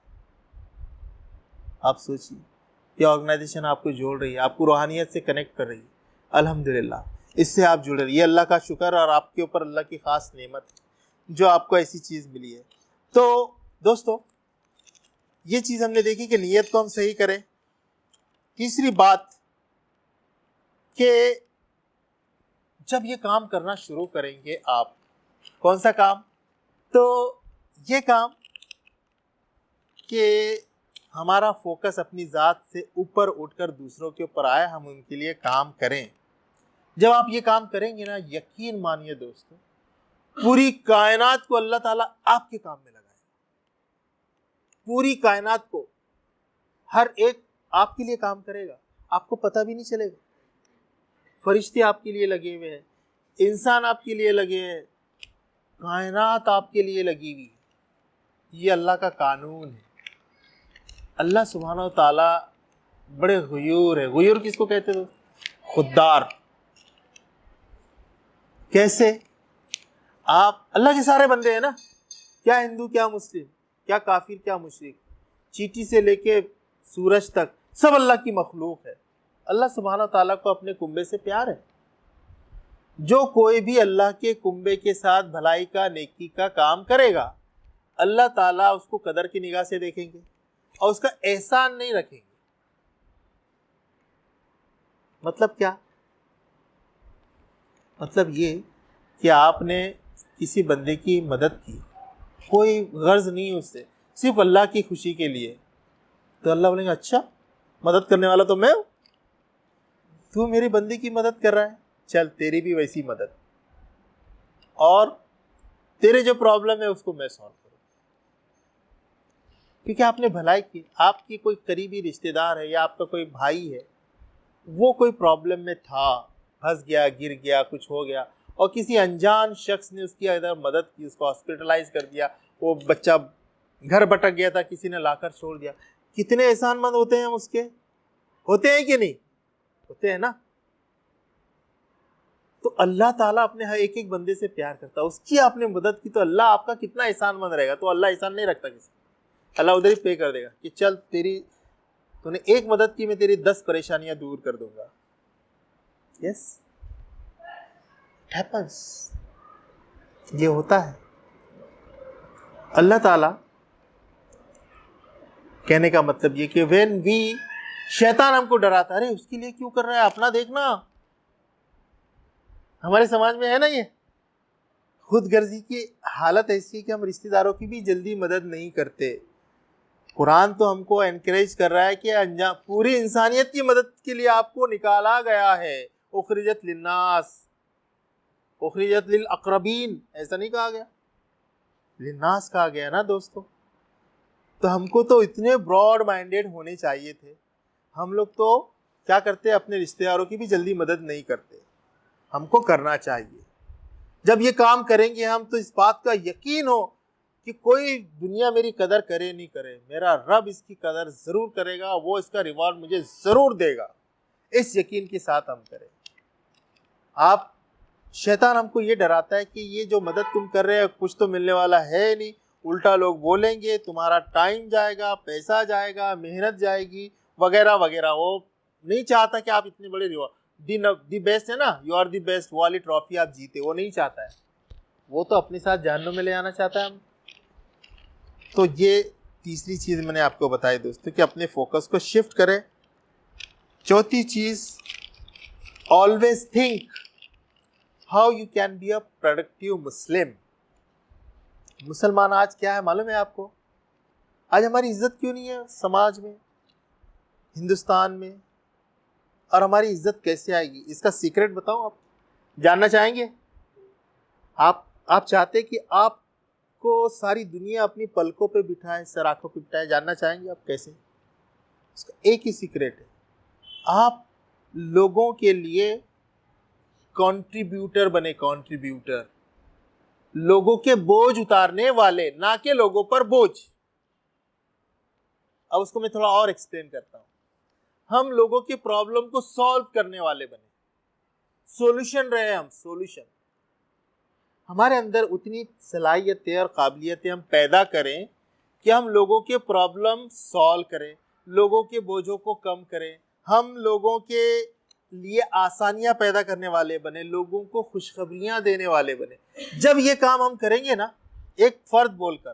आप सोचिए, ये ऑर्गेनाइजेशन आपको जोड़ रही है, आपको रूहानियत से कनेक्ट कर रही है। अल्हम्दुलिल्लाह, इससे आप जुड़े रहिए। अल्लाह का शुक्र, और आपके ऊपर अल्लाह की ख़ास नेमत जो आपको ऐसी चीज़ मिली है। तो दोस्तों, ये चीज़ हमने देखी कि नीयत को हम सही करें। तीसरी बात कि जब ये काम करना शुरू करेंगे आप, कौन सा काम? तो ये काम कि हमारा फोकस अपनी ज़ात से ऊपर उठकर दूसरों के ऊपर आए, हम उनके लिए काम करें। जब आप ये काम करेंगे ना, यकीन मानिए दोस्तों, पूरी कायनात को अल्लाह ताला आपके काम में लगाए। पूरी कायनात को, हर एक आपके लिए काम करेगा, आपको पता भी नहीं चलेगा। फरिश्ते आपके लिए लगे हुए हैं, इंसान आपके लिए लगे हैं, कायनात आपके लिए लगी हुई है। ये अल्लाह का कानून है। अल्लाह सुब्हानहू ताला बड़े गुयूर है। गुयूर किसको कहते हो? खुददार। कैसे? आप अल्लाह के सारे बंदे हैं ना, क्या हिंदू, क्या मुस्लिम, क्या काफिर, क्या मुशरिक, चींटी से लेके सूरज तक सब अल्लाह की मखलूक है। अल्लाह सुब्हानहू ताला को अपने कुंबे से प्यार है। जो कोई भी अल्लाह के कुंबे के साथ भलाई का, नेकी का काम करेगा, अल्लाह ताला उसको कदर की निगाह से देखेंगे और उसका एहसान नहीं रखेंगे। मतलब क्या? मतलब ये कि आपने किसी बंदे की मदद की, कोई गर्ज नहीं उससे, सिर्फ अल्लाह की खुशी के लिए, तो अल्लाह बोलेंगे अच्छा, मदद करने वाला तो मैं हूं, तू मेरी बंदी की मदद कर रहा है, चल तेरी भी वैसी मदद, और तेरे जो प्रॉब्लम है उसको मैं सॉल्व करूँ। क्योंकि आपने भलाई की। आपकी कोई करीबी रिश्तेदार है या आपका कोई भाई है, वो कोई प्रॉब्लम में था, फंस गया, गिर गया, कुछ हो गया, और किसी अनजान शख्स ने उसकी अगर मदद की, उसको हॉस्पिटलाइज कर दिया, वो बच्चा घर भटक गया था, किसी ने लाकर छोड़ दिया, कितने एहसानमंद होते हैं हम उसके? होते हैं कि नहीं? होते हैं ना। तो अल्लाह ताला अपने हर एक एक बंदे से प्यार करता है। उसकी आपने मदद की तो अल्लाह आपका कितना एहसानमंद रहेगा। तो अल्लाह एहसान नहीं रखता किसी, अल्लाह उधर ही पे कर देगा कि चल तूने एक मदद की, मैं तेरी 10 परेशानियां दूर कर दूंगा। यस, इट हैपेंस, ये होता है। अल्लाह ताला कहने का मतलब ये कि व्हेन वी, शैतान हमको डराता है, अरे उसके लिए क्यों कर रहा है, अपना देखना। हमारे समाज में है ना ये खुदगर्जी की हालत ऐसी है कि हम रिश्तेदारों की भी जल्दी मदद नहीं करते। कुरान तो हमको एनकरेज कर रहा है कि अंजाम पूरी इंसानियत की मदद के लिए आपको निकाला गया है। उखरिजत लिन्नास, उखरिजत लिल अक़रबीन, ऐसा नहीं कहा गया, लिन्नास कहा गया ना दोस्तों। तो हमको तो इतने ब्रॉड माइंडेड होने चाहिए थे। हम लोग तो क्या करते, अपने रिश्तेदारों की भी जल्दी मदद नहीं करते। हमको करना चाहिए। जब ये काम करेंगे हम तो इस बात का यकीन हो कि कोई दुनिया मेरी कदर करे नहीं करे, मेरा रब इसकी कदर ज़रूर करेगा, वो इसका रिवॉर्ड मुझे ज़रूर देगा। इस यकीन के साथ हम करें। आप, शैतान हमको ये डराता है कि ये जो मदद तुम कर रहे हो कुछ तो मिलने वाला है नहीं, उल्टा लोग बोलेंगे, तुम्हारा टाइम जाएगा, पैसा जाएगा, मेहनत जाएगी, वगैरह वगैरह। वो नहीं चाहता कि आप इतने बड़े रिवॉर्ड, दी बेस्ट है ना, यू आर दी बेस्ट वाली ट्रॉफी आप जीते, वो नहीं चाहता है। वो तो अपने साथ जहन्नुम में ले आना चाहता है हम। तो ये तीसरी चीज़ मैंने आपको बताई दोस्तों कि अपने फोकस को शिफ्ट करें। चौथी चीज़, always think how you can be a productive Muslim. मुसलमान आज क्या है मालूम है आपको? आज हमारी इज्जत क्यों नहीं है समाज में, हिंदुस्तान में? और हमारी इज्जत कैसे आएगी, इसका सीक्रेट बताऊं? आप जानना चाहेंगे? आप चाहते कि आपको सारी दुनिया अपनी पलकों पे बिठाए, सराखों पे बिठाए, जानना चाहेंगे आप कैसे? इसका एक ही सीक्रेट है, आप लोगों के लिए कंट्रीब्यूटर बने, कंट्रीब्यूटर, लोगों के बोझ उतारने वाले, ना कि लोगों पर बोझ। अब उसको मैं थोड़ा और एक्सप्लेन करता हूं। हम लोगों की प्रॉब्लम को सॉल्व करने वाले बने, सॉल्यूशन रहे हम, सॉल्यूशन। हमारे अंदर उतनी सलाहियतें और काबिलियतें हम पैदा करें कि हम लोगों के प्रॉब्लम सॉल्व करें, लोगों के बोझों को कम करें, हम लोगों के लिए आसानियां पैदा करने वाले बने, लोगों को खुशखबरियां देने वाले बने। जब ये काम हम करेंगे ना एक फर्द बोलकर,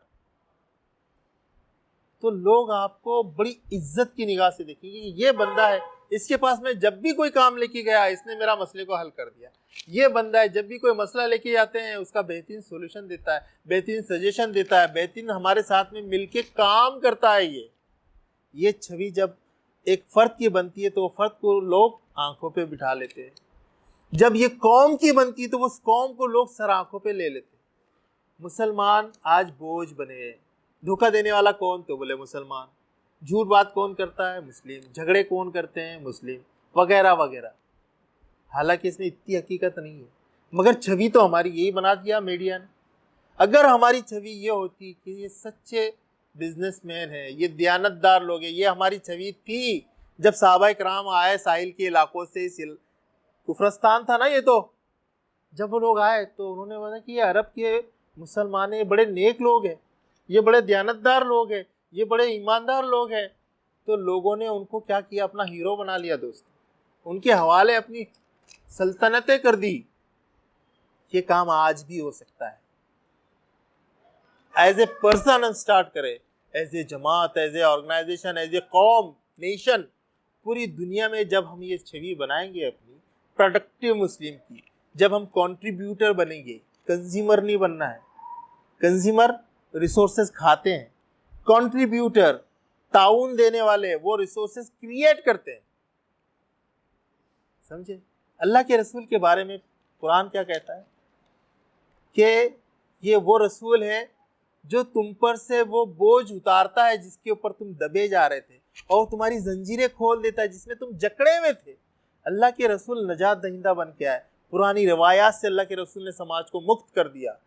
तो लोग आपको बड़ी इज्जत की निगाह से देखेंगे। ये बंदा है, इसके पास में जब भी कोई काम लेके गया इसने मेरा मसले को हल कर दिया। ये बंदा है, जब भी कोई मसला लेके जाते हैं उसका बेहतरीन सॉल्यूशन देता है, बेहतरीन सजेशन देता है, बेहतरीन हमारे साथ में मिलके काम करता है। ये छवि जब एक फर्द की बनती है तो वो फर्द को लोग आंखों पे बिठा लेते हैं। जब ये कौम की बनती है तो उस कौम को लोग सर आंखों पे ले लेते हैं। मुसलमान आज बोझ बने हैं। धोखा देने वाला कौन? तो बोले मुसलमान। झूठ बात कौन करता है? मुस्लिम। झगड़े कौन करते हैं? मुस्लिम, वगैरह वगैरह। हालांकि इसमें इतनी हकीकत नहीं है, मगर छवि तो हमारी यही बना दिया मीडिया ने। अगर हमारी छवि ये होती कि ये सच्चे बिजनेसमैन है, ये दयानतदार लोग हैं, ये हमारी छवि थी जब सहाबा किराम आए साहिल के इलाकों से, कुफरस्तान था ना ये, तो जब वो लोग आए तो उन्होंने बोला कि ये अरब के मुसलमान ये बड़े नेक लोग हैं, ये बड़े दयानतदार लोग हैं, ये बड़े ईमानदार लोग हैं। तो लोगों ने उनको क्या किया? अपना हीरो बना लिया दोस्तों, उनके हवाले अपनी सल्तनतें कर दी। ये काम आज भी हो सकता है। एज ए पर्सन हम स्टार्ट करें, एज ए जमात, as a organization, as a कौम, नेशन, पूरी दुनिया में जब हम ये छवि बनाएंगे अपनी प्रोडक्टिव मुस्लिम की, जब हम कंट्रीब्यूटर बनेंगे, कंज्यूमर नहीं बनना है। कंज्यूमर रिसोर्सेज खाते हैं, कंट्रीब्यूटर ताउन देने वाले, वो रिसोर्सेज क्रिएट करते हैं। समझे? अल्लाह के रसूल के बारे में कुरान क्या कहता है कि ये वो रसूल है जो तुम पर से वो बोझ उतारता है जिसके ऊपर तुम दबे जा रहे थे, और तुम्हारी जंजीरें खोल देता है जिसमें तुम जकड़े हुए थे। अल्लाह के रसूल नजात दहिंदा बन के आए। पुरानी रवायात से अल्लाह के रसूल ने समाज को मुक्त कर दिया।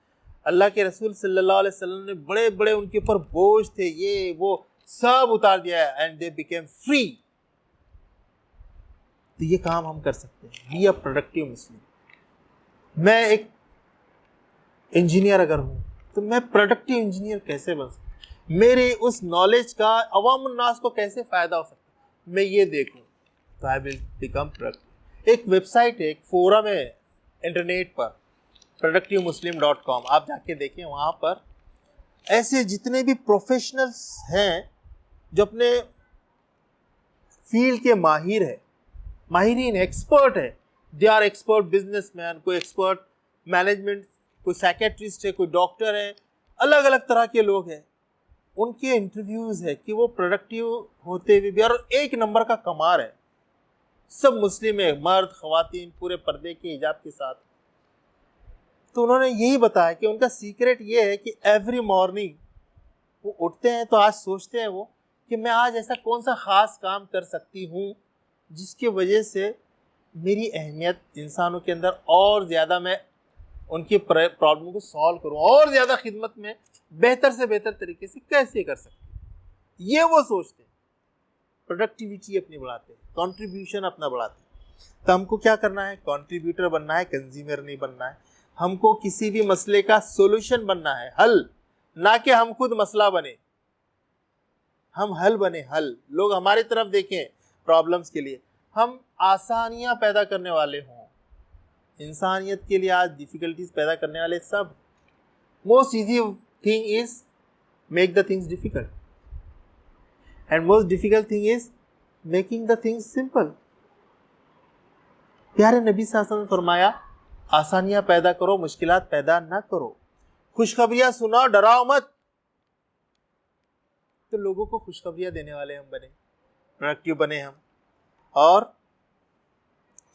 अल्लाह के रसूल सल्लल्लाहु अलैहि वसल्लम ने बड़े बड़े उनके ऊपर बोझ थे, ये वो सब उतार दिया है, एंड दे बिकेम फ्री। तो ये काम हम कर सकते हैं, बी अ प्रोडक्टिव मुस्लिम। मैं एक इंजीनियर अगर हूं तो मैं प्रोडक्टिव इंजीनियर कैसे बन सकता, मेरे उस नॉलेज का अवाम उन्नास को कैसे फायदा हो सकता, मैं ये देखूं, तो आई विल बिकम प्रोडक्टिव। एक वेबसाइट है, एक फोरम है इंटरनेट पर, productivemuslim.com, आप जाके देखें। वहाँ पर ऐसे जितने भी प्रोफेशनल्स हैं जो अपने फील्ड के माहिरीन एक्सपर्ट है, दे आर एक्सपर्ट बिजनेसमैन, कोई एक्सपर्ट मैनेजमेंट, कोई साइकेट्रिस्ट है, कोई डॉक्टर है, अलग अलग तरह के लोग हैं। उनके इंटरव्यूज़ है कि वो प्रोडक्टिव होते हुए भी, और एक नंबर का कमार है, सब मुस्लिम है, मर्द ख़वातीन पूरे पर्दे के हिजाब के साथ। तो उन्होंने यही बताया कि उनका सीक्रेट ये है कि एवरी मॉर्निंग वो उठते हैं तो आज सोचते हैं वो कि मैं आज ऐसा कौन सा ख़ास काम कर सकती हूँ जिसकी वजह से मेरी अहमियत इंसानों के अंदर और ज़्यादा, मैं उनकी प्रॉब्लम को सॉल्व करूँ, और ज़्यादा खिदमत में बेहतर से बेहतर तरीके से कैसे कर सकते हैं, ये वो सोचते हैं। प्रोडक्टिविटी अपनी बढ़ाते हैं, कंट्रीब्यूशन अपना बढ़ाते हैं। तो हमको क्या करना है? कंट्रीब्यूटर बनना है, कंज्यूमर नहीं बनना है। हमको किसी भी मसले का सोल्यूशन बनना है, हल, ना कि हम खुद मसला बने। हम हल बने, हल। लोग हमारी तरफ देखें प्रॉब्लम्स के लिए, हम आसानियां पैदा करने वाले हों। इंसानियत के लिए आज डिफिकल्टीज पैदा करने वाले सब। Most easy thing is make the things difficult, and most difficult thing is making the things simple. प्यारे नबी सल्लल्लाहु अलैहि वसल्लम ने फरमाया, आसानियां पैदा करो, मुश्किलात पैदा ना करो। खुशखबरियां सुनाओ, डराओ मत। तो लोगों को खुशखबरियां देने वाले हम बने, प्रोडक्टिव बने हम। और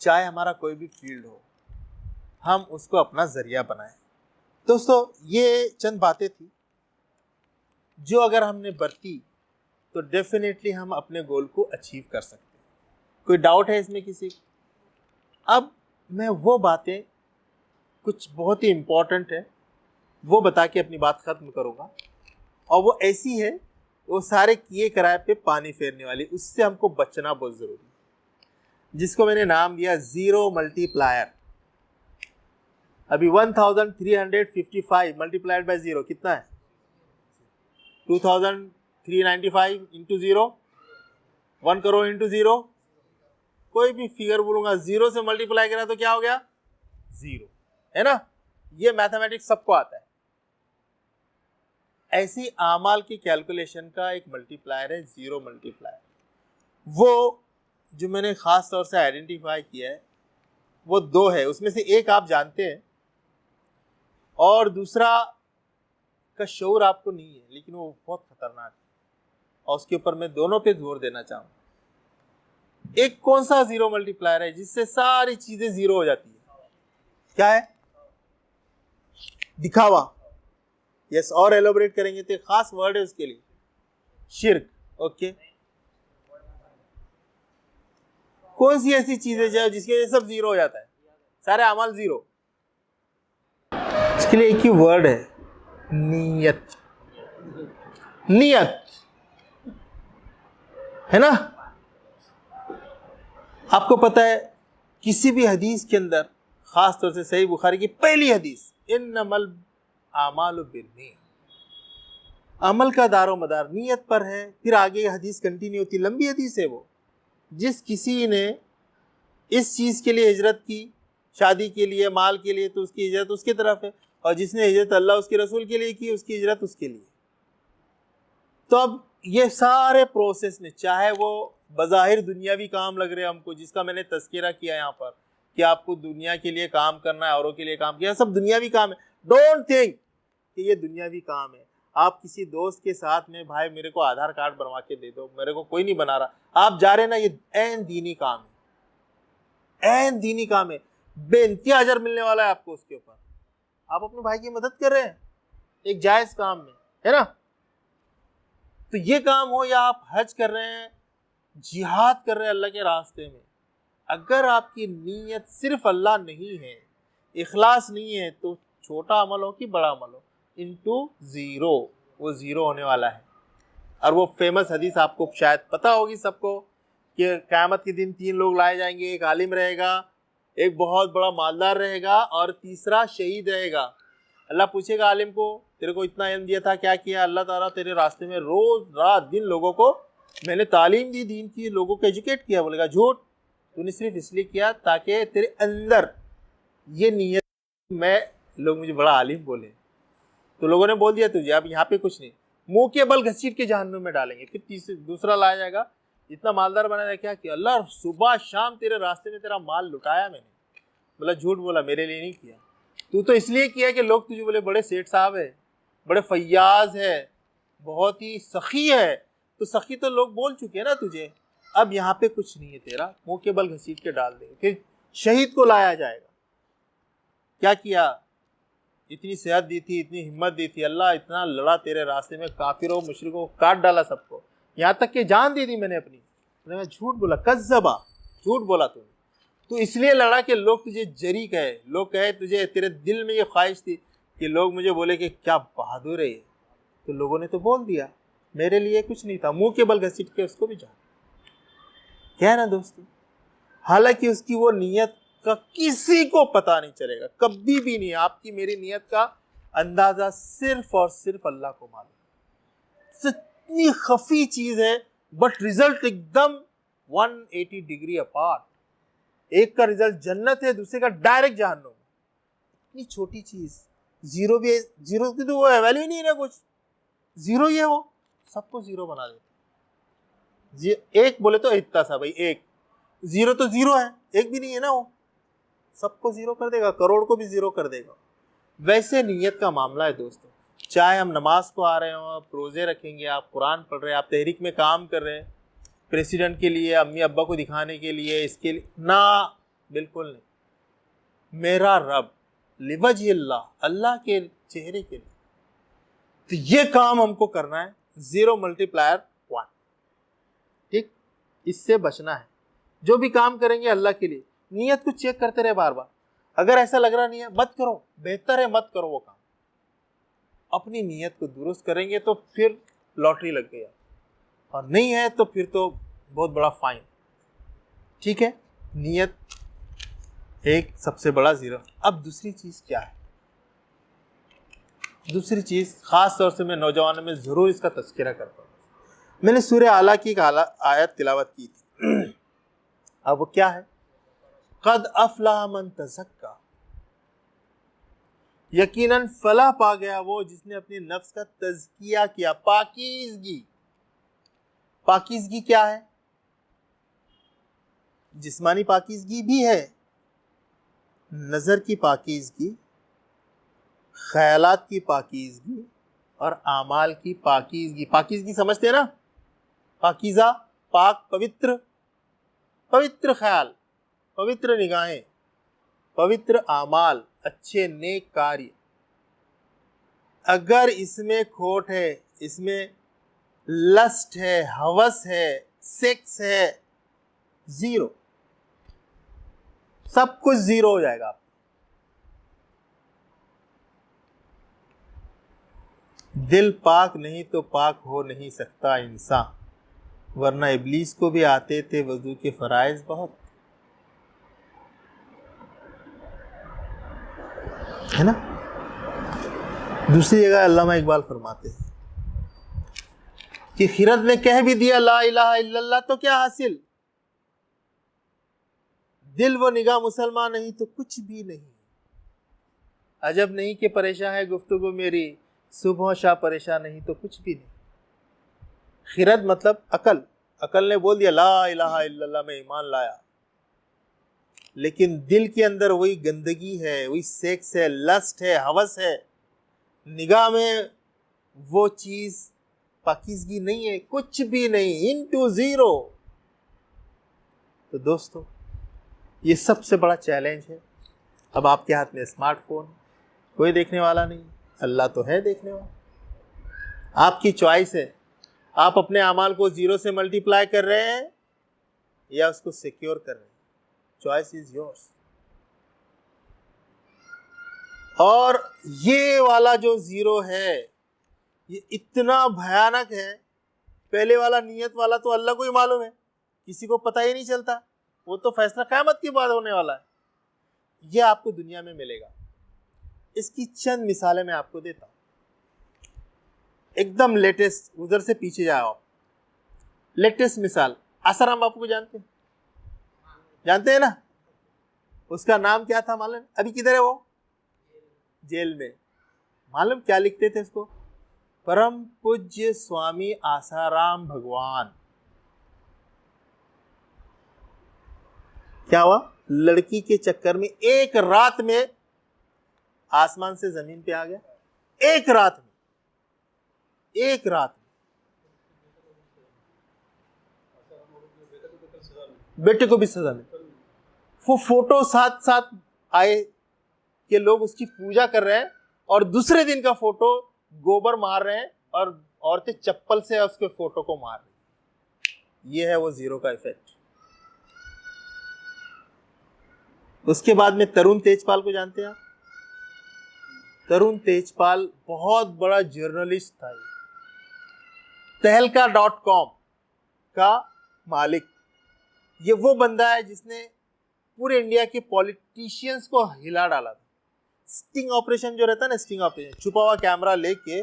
चाहे हमारा कोई भी फील्ड हो, हम उसको अपना जरिया बनाएं। दोस्तों, ये चंद बातें थी जो अगर हमने बरती तो डेफिनेटली हम अपने गोल को अचीव कर सकते हैं। कोई डाउट है इसमें किसी को? अब मैं वो बातें कुछ बहुत ही इम्पोर्टेंट है वो बता के अपनी बात ख़त्म करूँगा, और वो ऐसी है, वो सारे किए कराए पे पानी फेरने वाली, उससे हमको बचना बहुत ज़रूरी है, जिसको मैंने नाम दिया ज़ीरो मल्टीप्लायर। अभी 1355 मल्टीप्लाइड बाय ज़ीरो कितना है? 2395 into zero, 1 crore into zero. कोई भी फिगर बोलूँगा, ज़ीरो से मल्टीप्लाई करा तो क्या हो गया? ज़ीरो, है ना? ये मैथमेटिक्स सबको आता है। ऐसी आमाल की कैलकुलेशन का एक मल्टीप्लायर है ज़ीरो मल्टीप्लायर। वो जो मैंने ख़ास तौर से आइडेंटिफाई किया है वो दो है, उसमें से एक आप जानते हैं और दूसरा का शऊर आपको नहीं है, लेकिन वो बहुत खतरनाक है, और उसके ऊपर मैं दोनों पे जोर देना चाहूँगा। एक कौन सा ज़ीरो मल्टीप्लायर है जिससे सारी चीज़ें ज़ीरो हो जाती है? क्या है? दिखावा। यस, और एलोबरेट करेंगे तो एक खास वर्ड है उसके लिए, शिर्क। ओके, कौन सी ऐसी चीज है जिसके वजह से सब जीरो हो जाता है, सारे अमाल जीरो? इसके लिए एक ही वर्ड है, नियत। नियत, है ना? आपको पता है किसी भी हदीस के अंदर, खास तौर से सही बुखारी की पहली हदीस, इन्नमल आमालु बिन्नियत, अमल का दारो मदार नियत पर है। फिर आगे हदीस कंटिन्यू होती, लंबी हदीस है वो। जिस किसी ने इस चीज़ के लिए हिजरत की, शादी के लिए, माल के लिए, तो उसकी हिजरत उसकी तरफ है, और जिसने हिजरत अल्लाह उसके रसूल के लिए की, उसकी हिजरत उसके लिए। तो अब ये सारे प्रोसेस में, चाहे वो बज़ाहिर दुनियावी काम लग रहे हैं हमको, जिसका मैंने तज़किरा किया यहाँ पर कि आपको दुनिया के लिए काम करना है, औरों के लिए काम किया, सब दुनियावी काम है। डोंट थिंक कि ये दुनियावी काम है। आप किसी दोस्त के साथ में, भाई मेरे को आधार कार्ड बनवा के दे दो, मेरे को कोई नहीं बना रहा, आप जा रहे ना, ये ऐन दीनी काम है, ऐन दीनी काम है, बेइंतहा अजर मिलने वाला है आपको उसके ऊपर। आप अपने भाई की मदद कर रहे हैं एक जायज़ काम में, है ना? तो ये काम हो, या आप हज कर रहे हैं, जिहाद कर रहे हैं अल्लाह के रास्ते में, अगर आपकी नीयत सिर्फ अल्लाह नहीं है, इखलास नहीं है, तो छोटा अमल हो कि बड़ा अमल हो, इनटू ज़ीरो, वो ज़ीरो होने वाला है। और वो फेमस हदीस आपको शायद पता होगी सबको कि क़यामत के दिन 3 लोग लाए जाएंगे, एक आलिम रहेगा, एक बहुत बड़ा मालदार रहेगा, और तीसरा शहीद रहेगा। अल्लाह पूछेगा आलिम को, तेरे को इतना इल्म दिया था, क्या किया? अल्लाह ताला, तेरे रास्ते में रोज़ रात दिन लोगों को मैंने तालीम दी, दीन की, लोगों को एजुकेट किया। बोलेगा झूठ, तूने सिर्फ इसलिए किया ताकि तेरे अंदर ये नीयत, मैं लोग मुझे बड़ा आलिम बोले, तो लोगों ने बोल दिया तुझे अब यहाँ पे कुछ नहीं, मुंह के बल घसीट के जहन्नुम में डालेंगे। फिर दूसरा लाया जाएगा, इतना मालदार बनाया, क्या किया अल्लाह, सुबह शाम तेरे रास्ते में तेरा माल लुटाया मैंने, बोला झूठ बोला, मेरे लिए नहीं किया, तू तो इसलिए किया कि लोग तुझे बोले बड़े सेठ साहब है, बड़े फैयाज है, बहुत ही सखी है, तो सखी तो लोग बोल चुके हैं ना तुझे, अब यहाँ पे कुछ नहीं है तेरा, मुंह के बल घसीट के डाल देंगे। फिर शहीद को लाया जाएगा, क्या किया, इतनी सेहत दी थी, इतनी हिम्मत दी थी, अल्लाह इतना लड़ा तेरे रास्ते में, काफिरों मुशरिकों को काट डाला सबको, यहाँ तक कि जान दे दी मैंने अपनी, मैं झूठ बोला, कज़्ज़बा, झूठ बोला तूने, तो इसलिए लड़ा कि लोग तुझे जरी कहे, लोग कहे तुझे, तेरे दिल में ये ख्वाहिश थी कि लोग मुझे बोले कि क्या बहादुर है ये, तो लोगों ने तो बोल दिया, मेरे लिए कुछ नहीं था, मुंह के बल घसीट के उसको भी जान, क्या है ना दोस्तों। हालांकि उसकी वो नीयत का किसी को पता नहीं चलेगा, कभी भी नहीं, आपकी मेरी नीयत का अंदाजा सिर्फ और सिर्फ अल्लाह को मालूम, इतनी खफी चीज है, बट रिजल्ट एकदम 180 डिग्री अपार्ट, एक का रिजल्ट जन्नत है, दूसरे का डायरेक्ट जहन्नुम, इतनी छोटी चीज, जीरो भी, जीरो की तो वो वैल्यू ही नहीं है ना कुछ, जीरो ही है वो, सबको जीरो बना देता, एक बोले तो इतना सा भाई, एक, जीरो तो जीरो है, एक भी नहीं है ना वो, सबको जीरो कर देगा, करोड़ को भी जीरो कर देगा। वैसे नीयत का मामला है दोस्तों, चाहे हम नमाज को आ रहे हो, आप रोजे रखेंगे, आप कुरान पढ़ रहे हैं, आप तहरीक में काम कर रहे हैं, प्रेसिडेंट के लिए, अम्मी अब्बा को दिखाने के लिए, इसके लिए ना, बिल्कुल नहीं, मेरा रब, लिवजहिल्लाह, अल्लाह के चेहरे के लिए, तो ये काम हमको करना है, 0 × 1, ठीक, इससे बचना है। जो भी काम करेंगे अल्लाह के लिए, नीयत को चेक करते रहे बार बार, अगर ऐसा लग रहा नहीं है मत करो, बेहतर है मत करो वो काम, अपनी नीयत को दुरुस्त करेंगे तो फिर लॉटरी लग गया, और नहीं है तो फिर तो बहुत बड़ा फाइन, ठीक है। नीयत एक सबसे बड़ा जीरो। अब दूसरी चीज क्या है, दूसरी चीज खास तौर से मैं नौजवानों में जरूर इसका तज़किरा करता हूँ, मैंने सूरह आला की एक आयत तिलावत की थी, अब वो क्या है, क़द अफ़लह मन तज़क्का, यकीनन फलाह पा गया वो जिसने अपने नफ्स का तज़किया किया, पाकीज़गी, पाकीज़गी क्या है, जिस्मानी पाकीज़गी भी है, नज़र की पाकीज़गी, ख्यालात की पाकीज़गी और आमाल की पाकीज़गी। पाकीज़गी समझते हैं ना, पाकीज़ा, पाक, पवित्र, पवित्र ख्याल, पवित्र निगाहें, पवित्र आमाल, अच्छे नेक कार्य, अगर इसमें खोट है, इसमें लस्ट है, हवस है, सेक्स है, जीरो, सब कुछ जीरो हो जाएगा। दिल पाक नहीं तो पाक हो नहीं सकता इंसान, वरना इब्लीस को भी आते थे वजू के फराइज बहुत, है ना। दूसरी जगह अल्लामा इकबाल फरमाते हैं कि खिरत ने कह भी दिया ला इलाहा इल्लल्लाह तो क्या हासिल, दिल व निगाह मुसलमान नहीं तो कुछ भी नहीं, अजब नहीं कि परेशान है गुफ्तगू मेरी, सुबह शाह परेशान नहीं तो कुछ भी नहीं। खिरत मतलब अकल, अकल ने बोल दिया ला इलाहा इल्लल्लाह में ईमान लाया, लेकिन दिल के अंदर वही गंदगी है, वही सेक्स है, लस्ट है, हवस है, निगाह में वो चीज पाकीज़गी नहीं है, कुछ भी नहीं, इनटू जीरो। तो दोस्तों ये सबसे बड़ा चैलेंज है। अब आपके हाथ में स्मार्टफोन, कोई देखने वाला नहीं, अल्लाह तो है देखने वाला, आपकी चॉइस है, आप अपने अमाल को जीरो से मल्टीप्लाई कर रहे हैं या उसको सिक्योर कर रहे हैं, चॉइस इज योर्स। और ये वाला जो जीरो है ये इतना भयानक है, पहले वाला नियत वाला तो अल्लाह को ही मालूम है, किसी को पता ही नहीं चलता, वो तो फैसला क़यामत की बात होने वाला है, ये आपको दुनिया में मिलेगा। इसकी चंद मिसालें मैं आपको देता हूं, एकदम लेटेस्ट, उधर से पीछे जाओ आप। लेटेस्ट मिसाल, आसाराम बापू को जानते जानते हैं ना? उसका नाम क्या था मालूम? अभी किधर है वो? जेल में। मालूम क्या लिखते थे उसको? परम पूज्य स्वामी आसाराम भगवान। क्या हुआ? लड़की के चक्कर में एक रात में आसमान से जमीन पे आ गया। एक रात में, एक रात में। बेटे को भी सजा मिली। वो फोटो साथ साथ आए कि लोग उसकी पूजा कर रहे हैं, और दूसरे दिन का फोटो गोबर मार रहे हैं और औरतें चप्पल से उसके फोटो को मार रही। ये है वो जीरो का इफेक्ट। उसके बाद में तरुण तेजपाल को जानते हैं आप? तरुण तेजपाल बहुत बड़ा जर्नलिस्ट था। तहलका.com का मालिक। ये वो बंदा है जिसने पूरे इंडिया के पॉलिटिशियंस को हिला डाला था। स्टिंग ऑपरेशन जो रहता है ना, स्टिंग ऑपरेशन, छुपा हुआ कैमरा लेके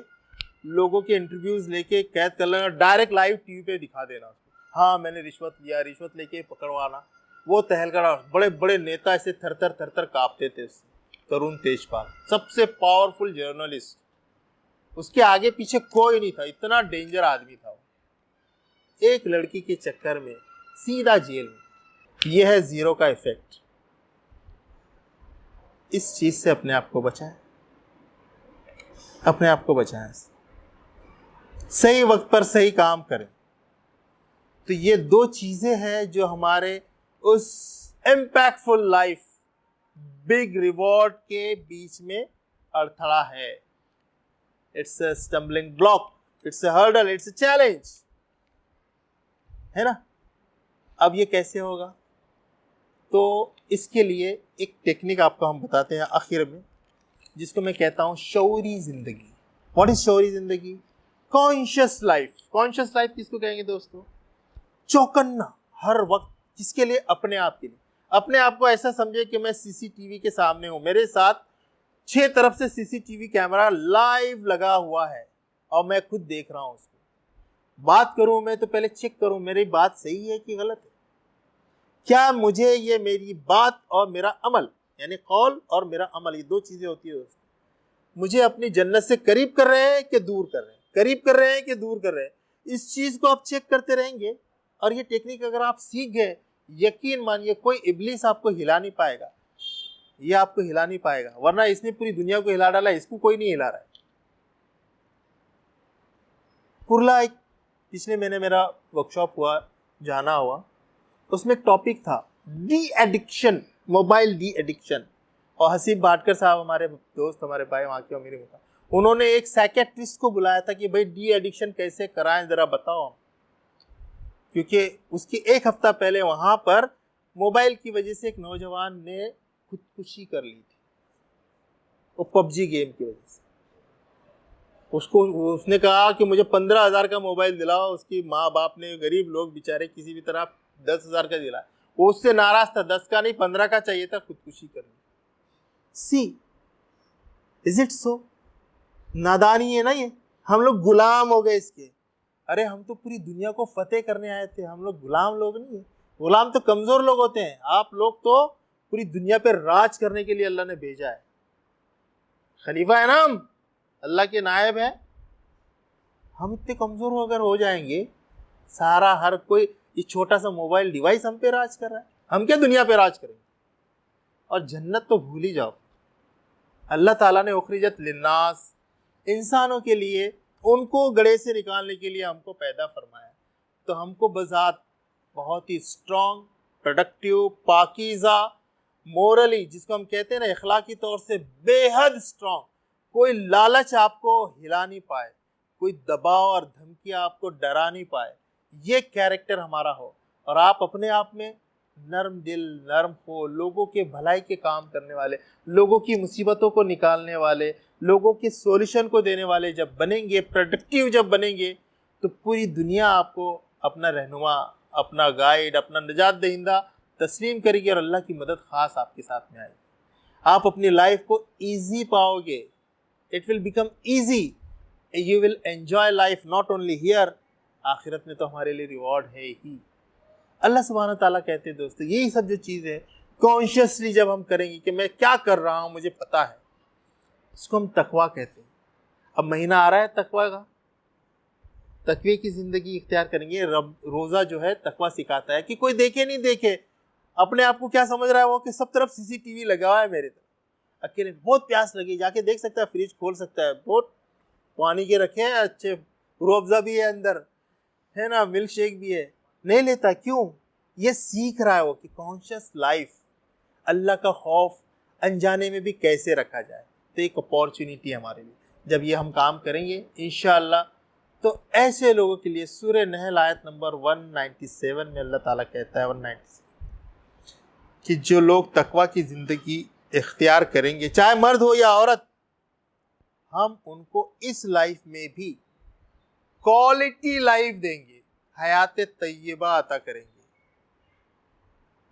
लोगों के इंटरव्यूज लेके कैद कर लेना, डायरेक्ट लाइव टीवी पे दिखा देना उसको। हाँ मैंने रिश्वत लिया, रिश्वत लेके पकड़वाना। वो तहलका, बड़े बड़े नेता ऐसे थर थर कांपते थे उससे। तरुण तेजपाल सबसे पावरफुल जर्नलिस्ट, उसके आगे पीछे कोई नहीं था, इतना डेंजर आदमी था वो। एक लड़की के चक्कर में सीधा जेल में। यह है जीरो का इफेक्ट। इस चीज से अपने आप को बचाएं, अपने आप को बचाएं। सही वक्त पर सही काम करें। तो ये दो चीजें हैं जो हमारे उस इम्पैक्टफुल लाइफ, बिग रिवॉर्ड के बीच में अड़थड़ा है। It's a stumbling block, it's a hurdle, it's a challenge, है ना? अब ये कैसे होगा? तो इसके लिए एक टेक्निक आपको हम बताते हैं आखिर में, जिसको मैं कहता हूं शौरी जिंदगी। व्हाट इज शौरी जिंदगी? Conscious life. कॉन्शियस लाइफ किसको कहेंगे दोस्तों? चौकन्ना हर वक्त। किसके लिए? अपने आप के लिए। अपने आप को ऐसा समझे कि मैं सीसीटीवी के सामने हूं, मेरे साथ 6 तरफ से सीसीटीवी कैमरा लाइव लगा हुआ है और मैं खुद देख रहा हूं उसको। बात करूं मैं तो पहले चेक करूं मेरी बात सही है कि गलत है। क्या मुझे ये मेरी बात और मेरा अमल, यानी कौल और मेरा अमल, ये दो चीजें होती है दोस्तों, मुझे अपनी जन्नत से करीब कर रहे हैं कि दूर कर रहे हैं? करीब कर रहे हैं कि दूर कर रहे हैं? इस चीज को आप चेक करते रहेंगे और ये टेक्निक अगर आप सीख गए, यकीन मानिए कोई इब्लीस आपको हिला नहीं पाएगा। ये आपको हिला नहीं पाएगा, वरना इसने पूरी दुनिया को हिला डाला, इसको कोई नहीं हिला रहा है। कुर्ला एक पिछले महीने मेरा वर्कशॉप हुआ, जाना हुआ, उसमें एक टॉपिक था de addiction, mobile de addiction. और हसीब भाटकर साहब हमारे दोस्त, हमारे भाई वहाँ के अमीर होता, उन्होंने एक साइकियाट्रिस्ट को बुलाया था कि भाई डी एडिक्शन कैसे कराएं जरा बताओ। क्योंकि उसकी एक हफ्ता पहले वहां पर मोबाइल की वजह से एक नौजवान ने खुदकुशी कर ली थी, वो पबजी गेम की वजह से। उसने कहा कि मुझे 15,000 का मोबाइल दिलाओ। उसकी माँ बाप ने, गरीब लोग बेचारे, किसी भी तरह 10,000 का दिलाया। वो उससे नाराज था, 10 का नहीं 15 का चाहिए था खुदकुशी करनी। सी इज इट सो? नादानी है ना ये। हम लोग गुलाम हो गए इसके। अरे हम तो पूरी दुनिया को फतेह करने आए थे, हम लोग गुलाम लोग नहीं है। गुलाम तो कमजोर लोग होते हैं, आप लोग तो पूरी दुनिया पे राज करने के लिए अल्लाह ने भेजा है। खलीफा है ना हम, अल्लाह के नायब है। हम इतने कमजोर अगर हो जाएंगे, सारा हर कोई ये छोटा सा मोबाइल डिवाइस हम पे राज कर रहा है, हम क्या दुनिया पे राज करेंगे? और जन्नत तो भूल ही जाओ। अल्लाह ताला ने उखरिजत लिन्नास, इंसानों के लिए, उनको गड़े से निकालने के लिए हमको पैदा फरमाया। तो हमको बजात बहुत ही स्ट्रॉन्ग, प्रोडक्टिव, पाकीज़ा, मोरली, जिसको हम कहते हैं ना इखलाकी तौर से बेहद स्ट्रॉन्ग, कोई लालच आपको हिला नहीं पाए, कोई दबाव और धमकी आपको डरा नहीं पाए, ये कैरेक्टर हमारा हो। और आप अपने आप में नर्म दिल, नर्म हो, लोगों के भलाई के काम करने वाले, लोगों की मुसीबतों को निकालने वाले, लोगों के सॉल्यूशन को देने वाले जब बनेंगे, प्रोडक्टिव जब बनेंगे, तो पूरी दुनिया आपको अपना रहनुमा, अपना गाइड, अपना निजात दहिंदा तस्लीम करेगी और अल्लाह की मदद खास आपके साथ में आएगी। आप अपनी लाइफ को ईजी पाओगे, it will become easy, you will enjoy life not only here, आखिरत में तो हमारे लिए रिवॉर्ड है ही। अल्लाह सुब्हानहू ताला कहते हैं दोस्तों, यही सब जो चीज़ है कॉन्शियसली जब हम करेंगे कि मैं क्या कर रहा हूँ मुझे पता है, इसको हम तकवा कहते हैं। अब महीना आ रहा है तकवा का, तकवे की ज़िंदगी इख्तियार करेंगे। रोज़ा जो है तकवा सिखाता है कि कोई देखे नहीं देखे, अपने आप को क्या समझ रहा है वो कि सब तरफ CCTV लगा हुआ है मेरे तरफ, अकेले बहुत प्यास लगी जाके देख सकता है, फ्रिज खोल सकता है, बहुत पानी के रखे हैं अच्छे, रूह-अफ़ज़ा भी है अंदर, है ना, मिल्क शेक भी है, नहीं लेता। क्यों? ये सीख रहा है वो कि कॉन्शियस लाइफ, अल्लाह का खौफ अनजाने में भी कैसे रखा जाए। तो एक अपॉर्चुनिटी हमारे लिए, जब ये हम काम करेंगे इंशाअल्लाह, तो ऐसे लोगों के लिए सूरह नहल आयत नंबर 197 में अल्लाह ताला कहता है 197 कि जो लोग तकवा की ज़िंदगी इख्तियार करेंगे, चाहे मर्द हो या औरत, हम उनको इस लाइफ में भी क्वालिटी लाइफ देंगे, हयात तय्यबा अता करेंगे।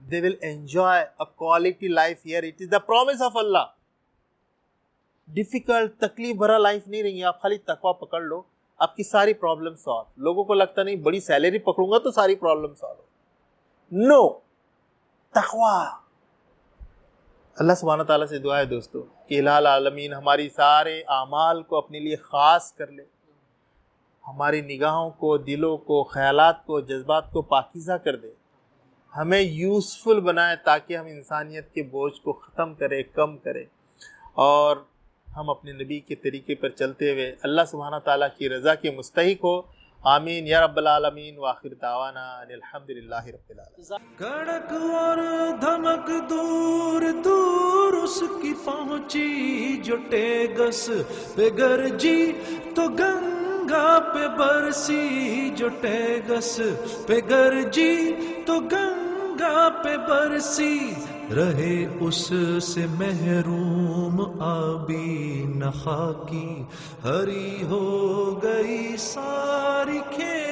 They will enjoy a quality life here. It is the promise of Allah. Difficult तकलीफ भरा लाइफ नहीं रहेंगे। आप खाली तकवा पकड़ लो, आपकी सारी प्रॉब्लम सॉल्व। लोगों को लगता नहीं बड़ी सैलरी पकड़ूंगा तो सारी प्रॉब्लम सॉल्व। नो, तकवा। अल्लाह सुब्हानहू ताला से दुआ है दोस्तों कि इलाही आलमीन हमारी सारे आमाल को अपने लिए ख़ास कर ले, हमारी निगाहों को, दिलों को, ख़यालात को, जज्बात को पाकीज़ा कर दे, हमें यूज़फुल बनाए ताकि हम इंसानियत के बोझ को ख़त्म करें, कम करें, और हम अपने नबी के तरीके पर चलते हुए अल्लाह सुब्हानहू ताला की रज़ा के मुस्तहिक हो। आमीन या रब्बल आलमीन। व आखिर दावाना अल्हम्दुलिल्लाहि रब्बिल आलमीन। कड़क और धमक दूर दूर उसकी पहुंची, जो टेगस पे गरजी तो गंगा पे बरसी, जो टेगस पे गरजी तो गंगा पे बरसी, रहे उससे महरूम आबी नखा की, हरी हो गई सारी खेत